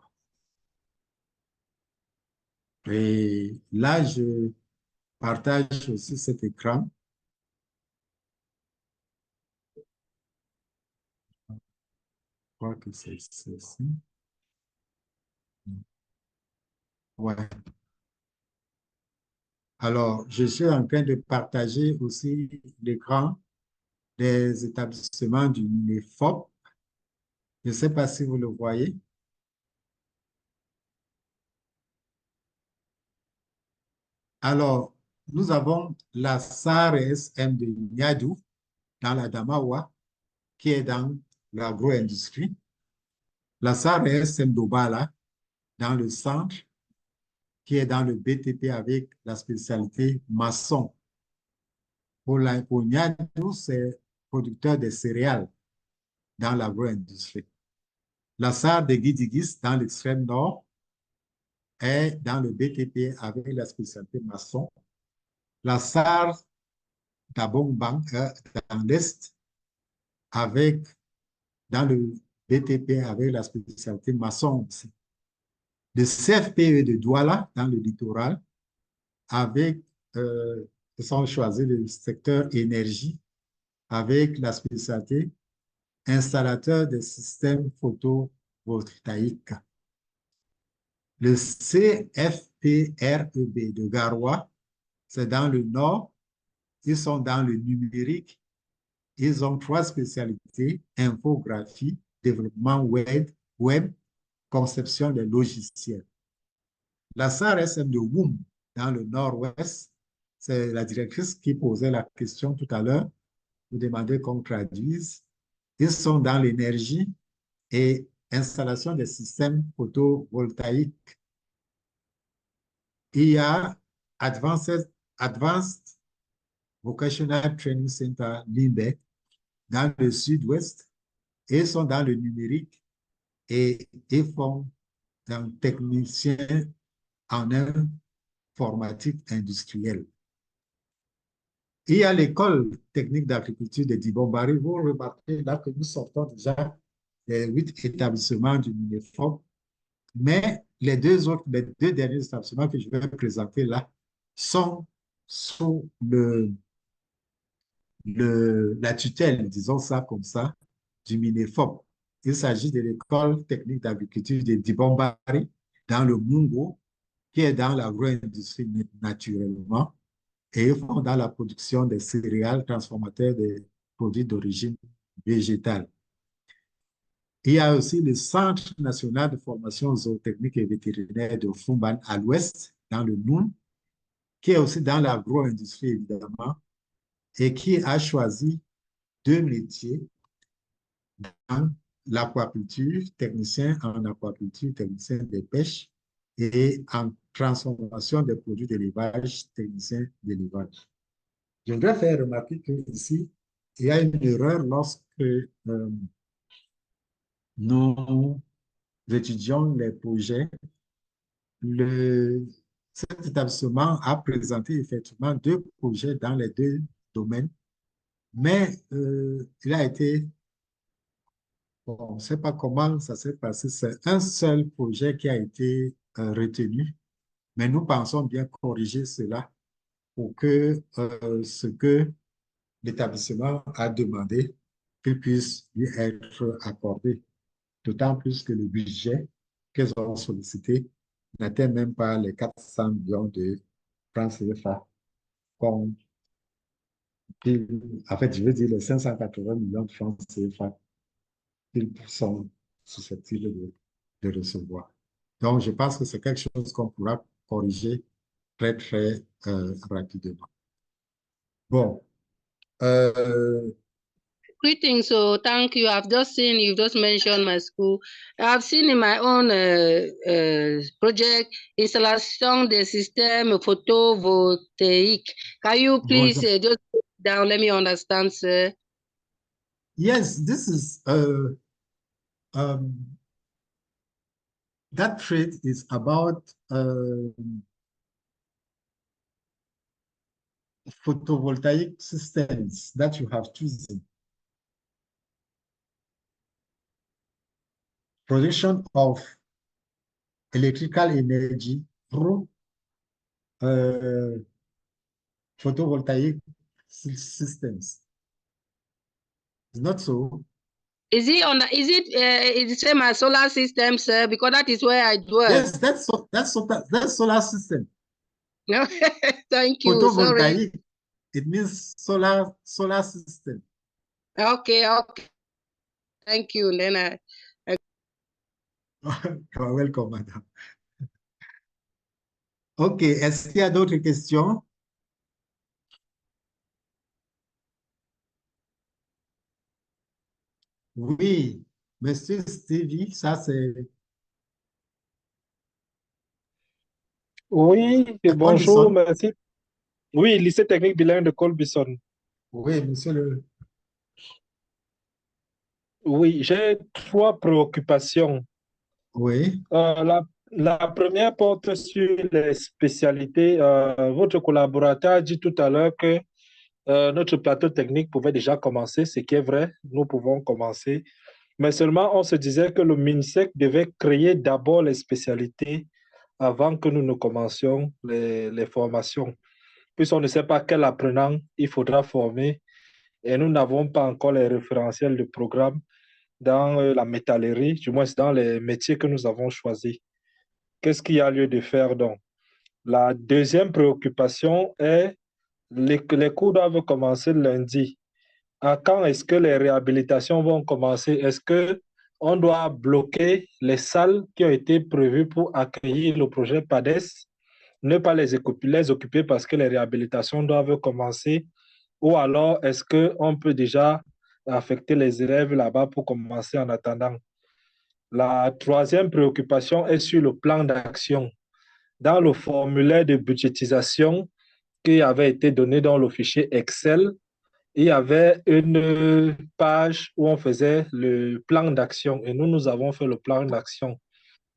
[SPEAKER 1] Et là, je partage aussi cet écran. Je crois que c'est ceci. Ouais. Alors, je suis en train de partager aussi l'écran des établissements du MINEFOP. Je ne sais pas si vous le voyez. Alors, nous avons la SAR-SM de Niadou dans la Damawa, qui est dans l'agro-industrie. La SAR-SM d'Obala dans le centre, qui est dans le BTP avec la spécialité maçon. Pour Niadou, c'est producteur de céréales dans l'agro-industrie. La SAR de Guidigis dans l'extrême nord est dans le BTP avec la spécialité maçon. La SAR d'Abongbang dans l'est avec dans le BTP avec la spécialité maçon aussi. Le CFPE de Douala dans le littoral avec, ils ont choisi le secteur énergie avec la spécialité installateur de systèmes photovoltaïques. Le CFPREB de Garoua, c'est dans le nord, ils sont dans le numérique. Ils ont 3 spécialités, infographie, développement web, conception des logiciels. La SAR-SM de Woum, dans le nord-ouest, c'est la directrice qui posait la question tout à l'heure. Vous demandez qu'on traduise. Ils sont dans l'énergie et installation des systèmes photovoltaïques. Il y a Advanced Vocational Training Center Limbe dans le sud-ouest. Ils sont dans le numérique et ils font un technicien en informatique industrielle. Il y a l'école technique d'agriculture de Dibombari. Vous remarquez là que nous sortons déjà des 8 établissements du MINEFOP, mais les deux derniers établissements que je vais présenter là sont sous la tutelle, disons ça comme ça, du MINEFOP. Il s'agit de l'école technique d'agriculture de Dibombari dans le Mungo, qui est dans l'agro-industrie naturellement, et ils font dans la production des céréales transformateurs des produits d'origine végétale. Il y a aussi le Centre national de formation zootechnique et vétérinaire de Fumban à l'ouest, dans le Noun, qui est aussi dans l'agro-industrie évidemment, et qui a choisi 2 métiers dans l'aquaculture, technicien en aquaculture, technicien de pêche, et en transformation des produits d'élevage, technicien d'élevage. Je voudrais faire remarquer qu'ici, il y a une erreur lorsque nous étudions les projets. Cet établissement a présenté effectivement 2 projets dans les 2 domaines, mais il a été, bon, on ne sait pas comment ça s'est passé, c'est un seul projet qui a été retenu, mais nous pensons bien corriger cela pour que ce que l'établissement a demandé qu'il puisse lui être accordé. D'autant plus que le budget qu'elles ont sollicité n'atteint même pas les 400 millions de francs CFA. Comme, en fait, je veux dire les 580 millions de francs CFA qu'ils sont susceptibles de recevoir. Donc, je pense que c'est quelque chose qu'on pourra corriger très, très rapidement. Bon.
[SPEAKER 3] Greetings. So thank you. I've just seen, you just mentioned my school. I've seen in my own project installation the system photovoltaic. Can you please just put it down? Let me understand, sir.
[SPEAKER 1] Yes, this is that trait is about photovoltaic systems that you have chosen. Production of electrical energy through photovoltaic systems. It's not so.
[SPEAKER 3] Is it on? Is it the same as solar system, sir? Because that is where I dwell.
[SPEAKER 1] Yes, that's solar system.
[SPEAKER 3] No, thank you.
[SPEAKER 1] Photovoltaic,
[SPEAKER 3] Sorry.
[SPEAKER 1] it means solar system.
[SPEAKER 3] Okay. Thank you. Then
[SPEAKER 1] You're welcome, madame. OK, est-ce qu'il y a d'autres questions? Oui, Monsieur Stevie, ça c'est...
[SPEAKER 4] Oui, bonjour, merci. Oui, lycée technique bilingue de Colbison.
[SPEAKER 1] Oui, monsieur le...
[SPEAKER 4] Oui, j'ai 3 préoccupations.
[SPEAKER 1] Oui.
[SPEAKER 4] La première porte sur les spécialités. Votre collaborateur a dit tout à l'heure que notre plateau technique pouvait déjà commencer, ce qui est vrai, nous pouvons commencer. Mais seulement, on se disait que le MINSEC devait créer d'abord les spécialités avant que nous ne commencions les formations. Puisqu'on ne sait pas quel apprenant il faudra former et nous n'avons pas encore les référentiels de programme dans la métallerie, du moins dans les métiers que nous avons choisis. Qu'est-ce qu'il y a lieu de faire donc? La deuxième préoccupation est les cours doivent commencer lundi. À quand est-ce que les réhabilitations vont commencer? Est-ce qu'on doit bloquer les salles qui ont été prévues pour accueillir le projet PADES, ne pas les occuper parce que les réhabilitations doivent commencer? Ou alors, est-ce qu'on peut déjà affecter les élèves là-bas pour commencer en attendant? La troisième préoccupation est sur le plan d'action. Dans le formulaire de budgétisation qui avait été donné dans le fichier Excel, il y avait une page où on faisait le plan d'action et nous avons fait le plan d'action.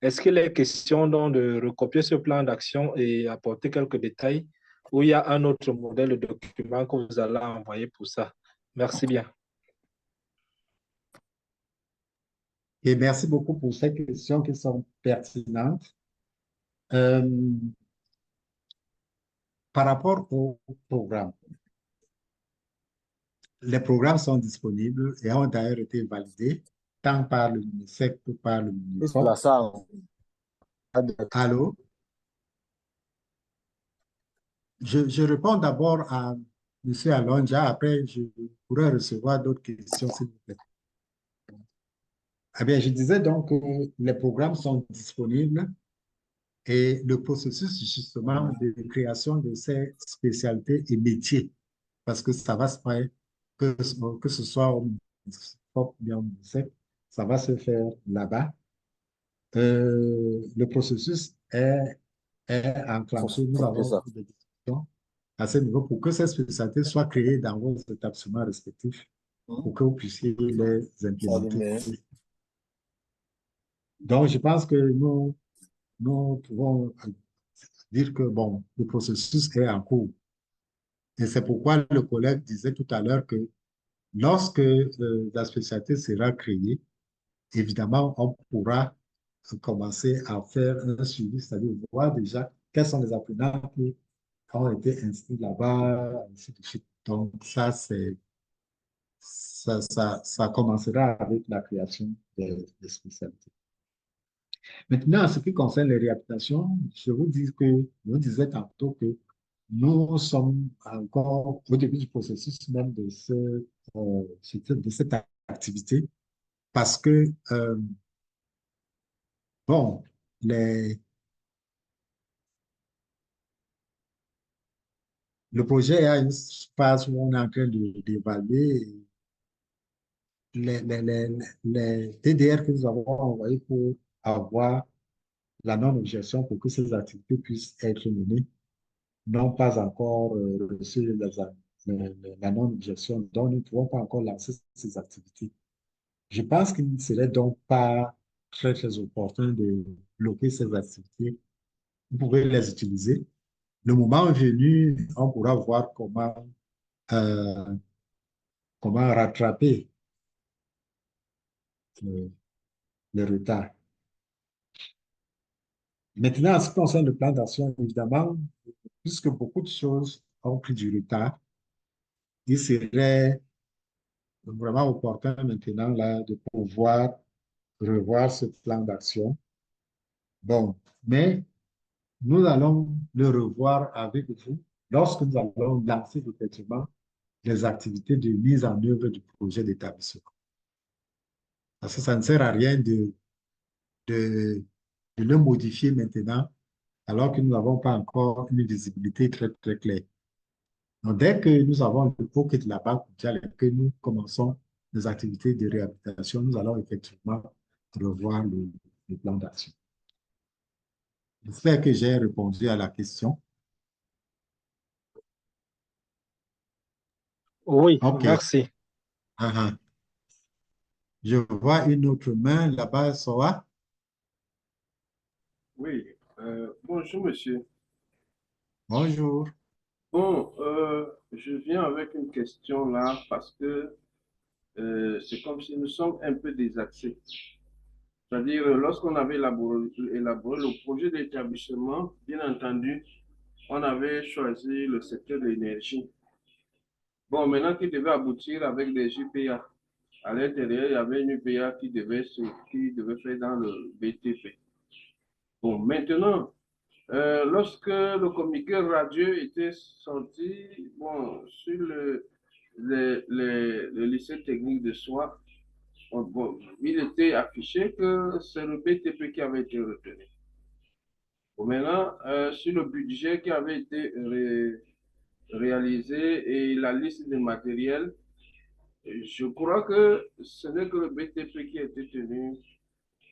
[SPEAKER 4] Est-ce qu'il est question donc de recopier ce plan d'action et apporter quelques détails ou il y a un autre modèle de document que vous allez envoyer pour ça? Merci bien.
[SPEAKER 1] Et merci beaucoup pour ces questions qui sont pertinentes. Par rapport au programme, les programmes sont disponibles et ont d'ailleurs été validés tant par le MINSEC que par le MINUFOP. Allô? Je réponds d'abord à M. Alonja, après je pourrais recevoir d'autres questions s'il vous plaît. Eh bien, je disais donc que les programmes sont disponibles et le processus justement de création de ces spécialités et métiers, parce que ça va se faire, que ce soit au MINUFOP ou bien au MINSEC, ça va se faire là-bas. Le processus est enclenché. Nous avons des discussions à ce niveau pour que ces spécialités soient créées dans vos établissements respectifs pour que vous puissiez les implémenter. Donc, je pense que nous pouvons dire que bon, le processus est en cours. Et c'est pourquoi le collègue disait tout à l'heure que lorsque la spécialité sera créée, évidemment, on pourra commencer à faire un suivi, c'est-à-dire voir déjà quels sont les apprenants qui ont été inscrits là-bas, ainsi de suite. Donc, ça, c'est ça commencera avec la création des spécialités. Maintenant, en ce qui concerne les réhabilitations, je vous disais tantôt que nous sommes encore au début du processus même de cette activité parce que, bon, les, le projet a une phase où on est en train d'évaluer les TDR que nous avons envoyés pour avoir la non-objection pour que ces activités puissent être menées, n'ont pas encore reçu la non-objection, donc nous ne pouvons pas encore lancer ces activités. Je pense qu'il ne serait donc pas très opportun de bloquer ces activités. Vous pouvez les utiliser. Le moment venu, on pourra voir euh, comment rattraper le, le retard. Maintenant, en ce qui concerne le plan d'action, évidemment, puisque beaucoup de choses ont pris du retard, il serait vraiment opportun maintenant là, de pouvoir revoir ce plan d'action. Bon, mais nous allons le revoir avec vous lorsque nous allons lancer effectivement les activités de mise en œuvre du projet d'établissement. Parce que ça ne sert à rien de, de le modifier maintenant alors que nous n'avons pas encore une visibilité très claire. Donc, dès que nous avons le OK de la Banque mondiale et que nous commençons les activités de réhabilitation, nous allons effectivement revoir le plan d'action. J'espère que j'ai répondu à la question.
[SPEAKER 4] Oui,
[SPEAKER 1] OK.
[SPEAKER 4] merci.
[SPEAKER 1] Uh-huh. Je vois une autre main là-bas, Soa.
[SPEAKER 5] Oui, bonjour monsieur.
[SPEAKER 1] Bonjour.
[SPEAKER 5] Bon, je viens avec une question là parce que c'est comme si nous sommes un peu désaxés. C'est-à-dire, lorsqu'on avait élaboré le projet d'établissement, bien entendu, on avait choisi le secteur de l'énergie. Bon, maintenant qu'il devait aboutir avec des UPA. À l'intérieur, il y avait une UPA qui devait faire dans le BTP. Bon, maintenant, lorsque le communiqué radio était sorti, bon, sur le lycée technique de Soie, bon, il était affiché que c'est le BTP qui avait été retenu. Bon, maintenant, sur le budget qui avait été réalisé et la liste des matériels, je crois que ce n'est que le BTP qui a été tenu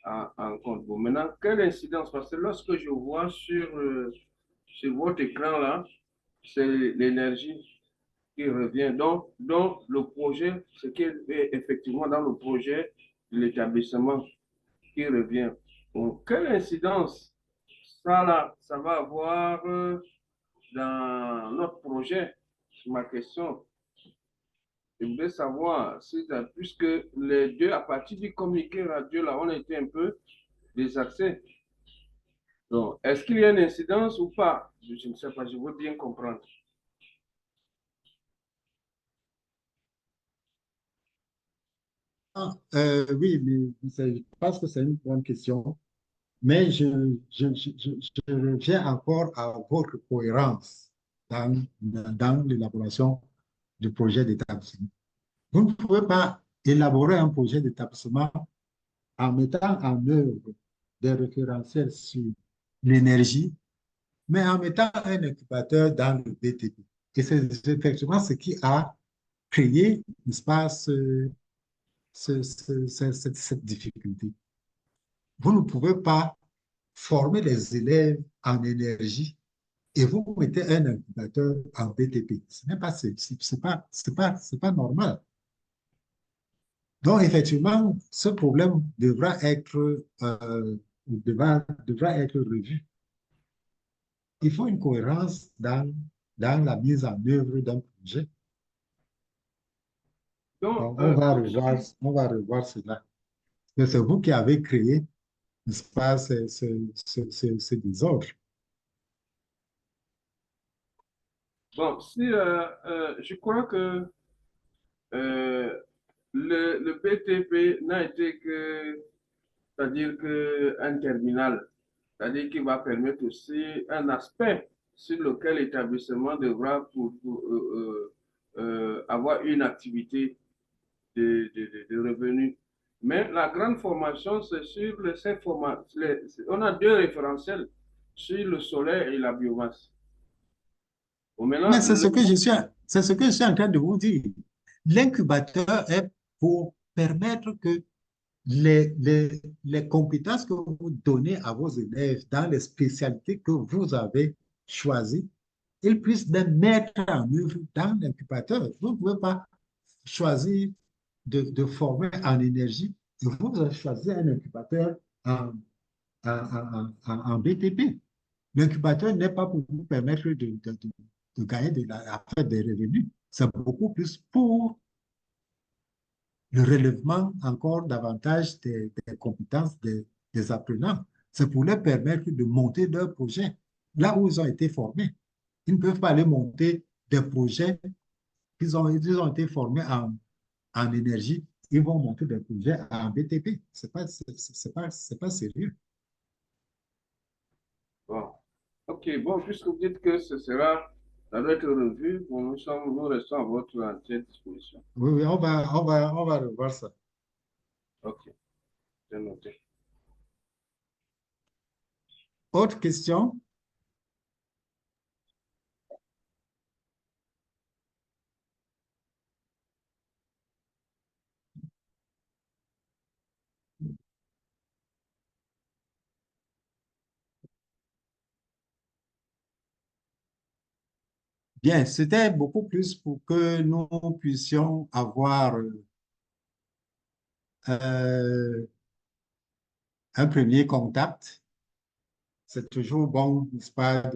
[SPEAKER 5] en compte. Bon, maintenant, quelle incidence? Parce que lorsque je vois sur votre écran là, c'est l'énergie qui revient. Donc, le projet, ce qui est effectivement dans le projet de l'établissement qui revient. Donc, quelle incidence ça là, ça va avoir dans notre projet? C'est ma question. Je voudrais savoir, puisque les deux, à partir du communiqué radio, là, on a été un peu désaxés. Donc, est-ce qu'il y a une incidence ou pas? Je ne sais pas, je veux bien comprendre.
[SPEAKER 1] Oui, mais je pense que c'est une bonne question. Mais je reviens encore à votre cohérence dans l'élaboration du projet d'établissement. Vous ne pouvez pas élaborer un projet d'établissement en mettant en œuvre des référentiels sur l'énergie, mais en mettant un incubateur dans le BTP. Et c'est effectivement ce qui a créé, n'est-ce pas, cette difficulté. Vous ne pouvez pas former les élèves en énergie et vous mettez un incubateur en BTP. Ce n'est pas, c'est pas normal. Donc, effectivement, ce problème devra être revu. Il faut une cohérence dans la mise en œuvre d'un projet.
[SPEAKER 5] Donc,
[SPEAKER 1] Donc, on va revoir cela. C'est vous qui avez créé, n'est-ce pas, ce désordre.
[SPEAKER 5] bon, si, je crois que Euh, le BTP n'a été que, c'est-à-dire qu'un terminal, c'est-à-dire qu'il va permettre aussi un aspect sur lequel l'établissement devra avoir une activité de revenus. Mais la grande formation, c'est sur on a deux référentiels sur le solaire et la biomasse. Bon,
[SPEAKER 1] Mais
[SPEAKER 5] maintenant,
[SPEAKER 1] c'est ce que je suis en train de vous dire. L'incubateur est pour permettre que les compétences que vous donnez à vos élèves dans les spécialités que vous avez choisies, ils puissent les mettre en œuvre dans l'incubateur. Vous ne pouvez pas choisir de former en énergie et vous avez choisi un incubateur en BTP. L'incubateur n'est pas pour vous permettre de gagner à faire des revenus. C'est beaucoup plus pour le relèvement encore davantage des compétences des apprenants. C'est pour leur permettre de monter leurs projets là où ils ont été formés. Ils ne peuvent pas aller monter des projets ils ont été formés en énergie. Ils vont monter des projets en BTP. C'est pas sérieux.
[SPEAKER 5] bon. Ok, bon, puisque vous dites que ça doit être revu, bon, nous restons à votre entière disposition.
[SPEAKER 1] Oui, oui, on va revoir ça.
[SPEAKER 5] Ok, c'est noté.
[SPEAKER 1] Autre question? Bien, c'était beaucoup plus pour que nous puissions avoir euh, un premier contact. C'est toujours bon, n'est-ce pas,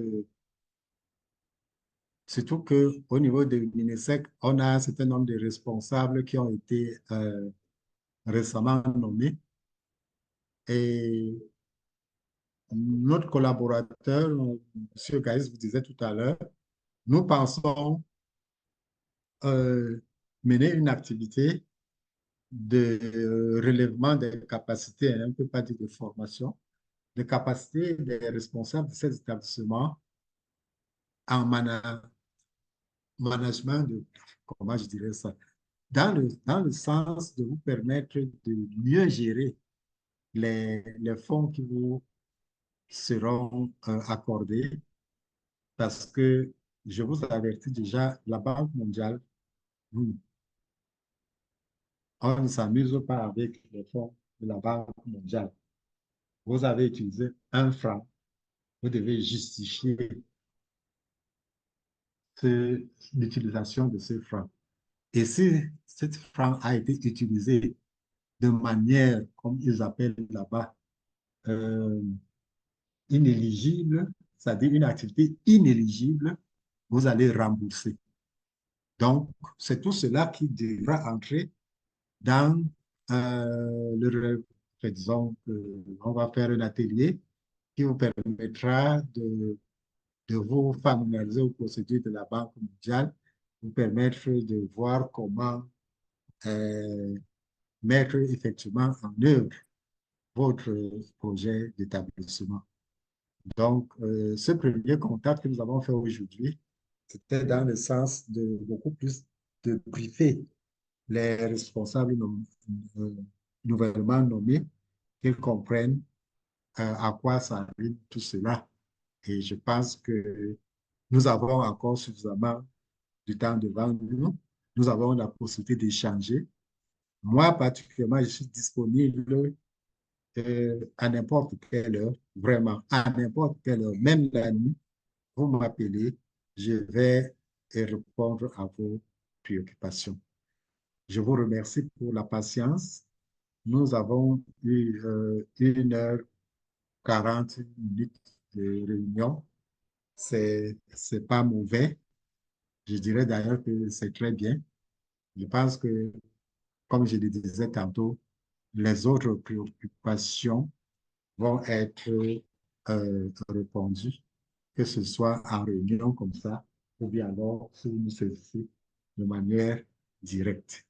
[SPEAKER 1] surtout qu'au niveau de l'INESEC, on a un certain nombre de responsables qui ont été récemment nommés. Et notre collaborateur, M. Gaïs vous disait tout à l'heure, nous pensons mener une activité de relèvement des capacités, hein, on ne peut pas dire de formation, des capacités des responsables de ces établissements en management de, comment je dirais ça, dans le sens de vous permettre de mieux gérer les fonds qui vous seront accordés parce que je vous avertis déjà, la Banque mondiale, nous, on ne s'amuse pas avec les fonds de la Banque mondiale. Vous avez utilisé 1 franc, vous devez justifier l'utilisation de ce franc. Et si cet franc a été utilisé de manière, comme ils appellent là-bas, euh, inéligible, c'est-à-dire une activité inéligible, vous allez rembourser. Donc, c'est tout cela qui devra entrer dans disons, on va faire un atelier qui vous permettra de vous familiariser aux procédures de la Banque mondiale, vous permettre de voir comment mettre effectivement en œuvre votre projet d'établissement. Donc, ce premier contact que nous avons fait aujourd'hui, c'était dans le sens de beaucoup plus de briefer les responsables nouvellement nommés, qu'ils comprennent à quoi ça arrive tout cela. Et je pense que nous avons encore suffisamment du temps devant nous. Nous avons la possibilité d'échanger. Moi, particulièrement, je suis disponible à n'importe quelle heure, vraiment, à n'importe quelle heure, même la nuit, vous m'appelez, je vais répondre à vos préoccupations. Je vous remercie pour la patience. Nous avons eu 1h40 de réunion. C'est pas mauvais. Je dirais d'ailleurs que c'est très bien. Je pense que, comme je le disais tantôt, les autres préoccupations vont être répondues, que ce soit en réunion comme ça, ou bien alors si vous nous saisissez de manière direct.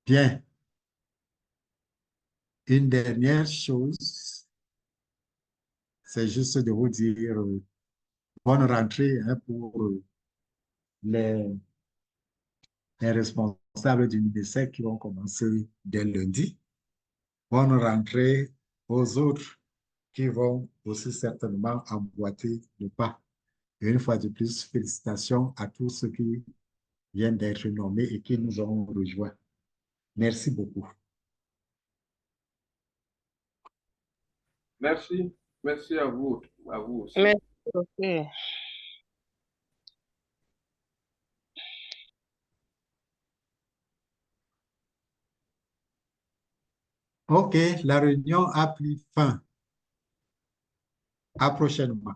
[SPEAKER 1] Bien. Une dernière chose, c'est juste de vous dire bonne rentrée hein, pour les, les responsables du ministère qui vont commencer dès lundi. Bonne rentrée aux autres qui vont aussi certainement emboîter le pas. Et une fois de plus, félicitations à tous ceux qui viennent d'être nommés et qui nous ont rejoints. Merci beaucoup.
[SPEAKER 5] Merci. Merci à vous aussi.
[SPEAKER 3] Merci. Ok.
[SPEAKER 1] OK, la réunion a pris fin. À prochainement.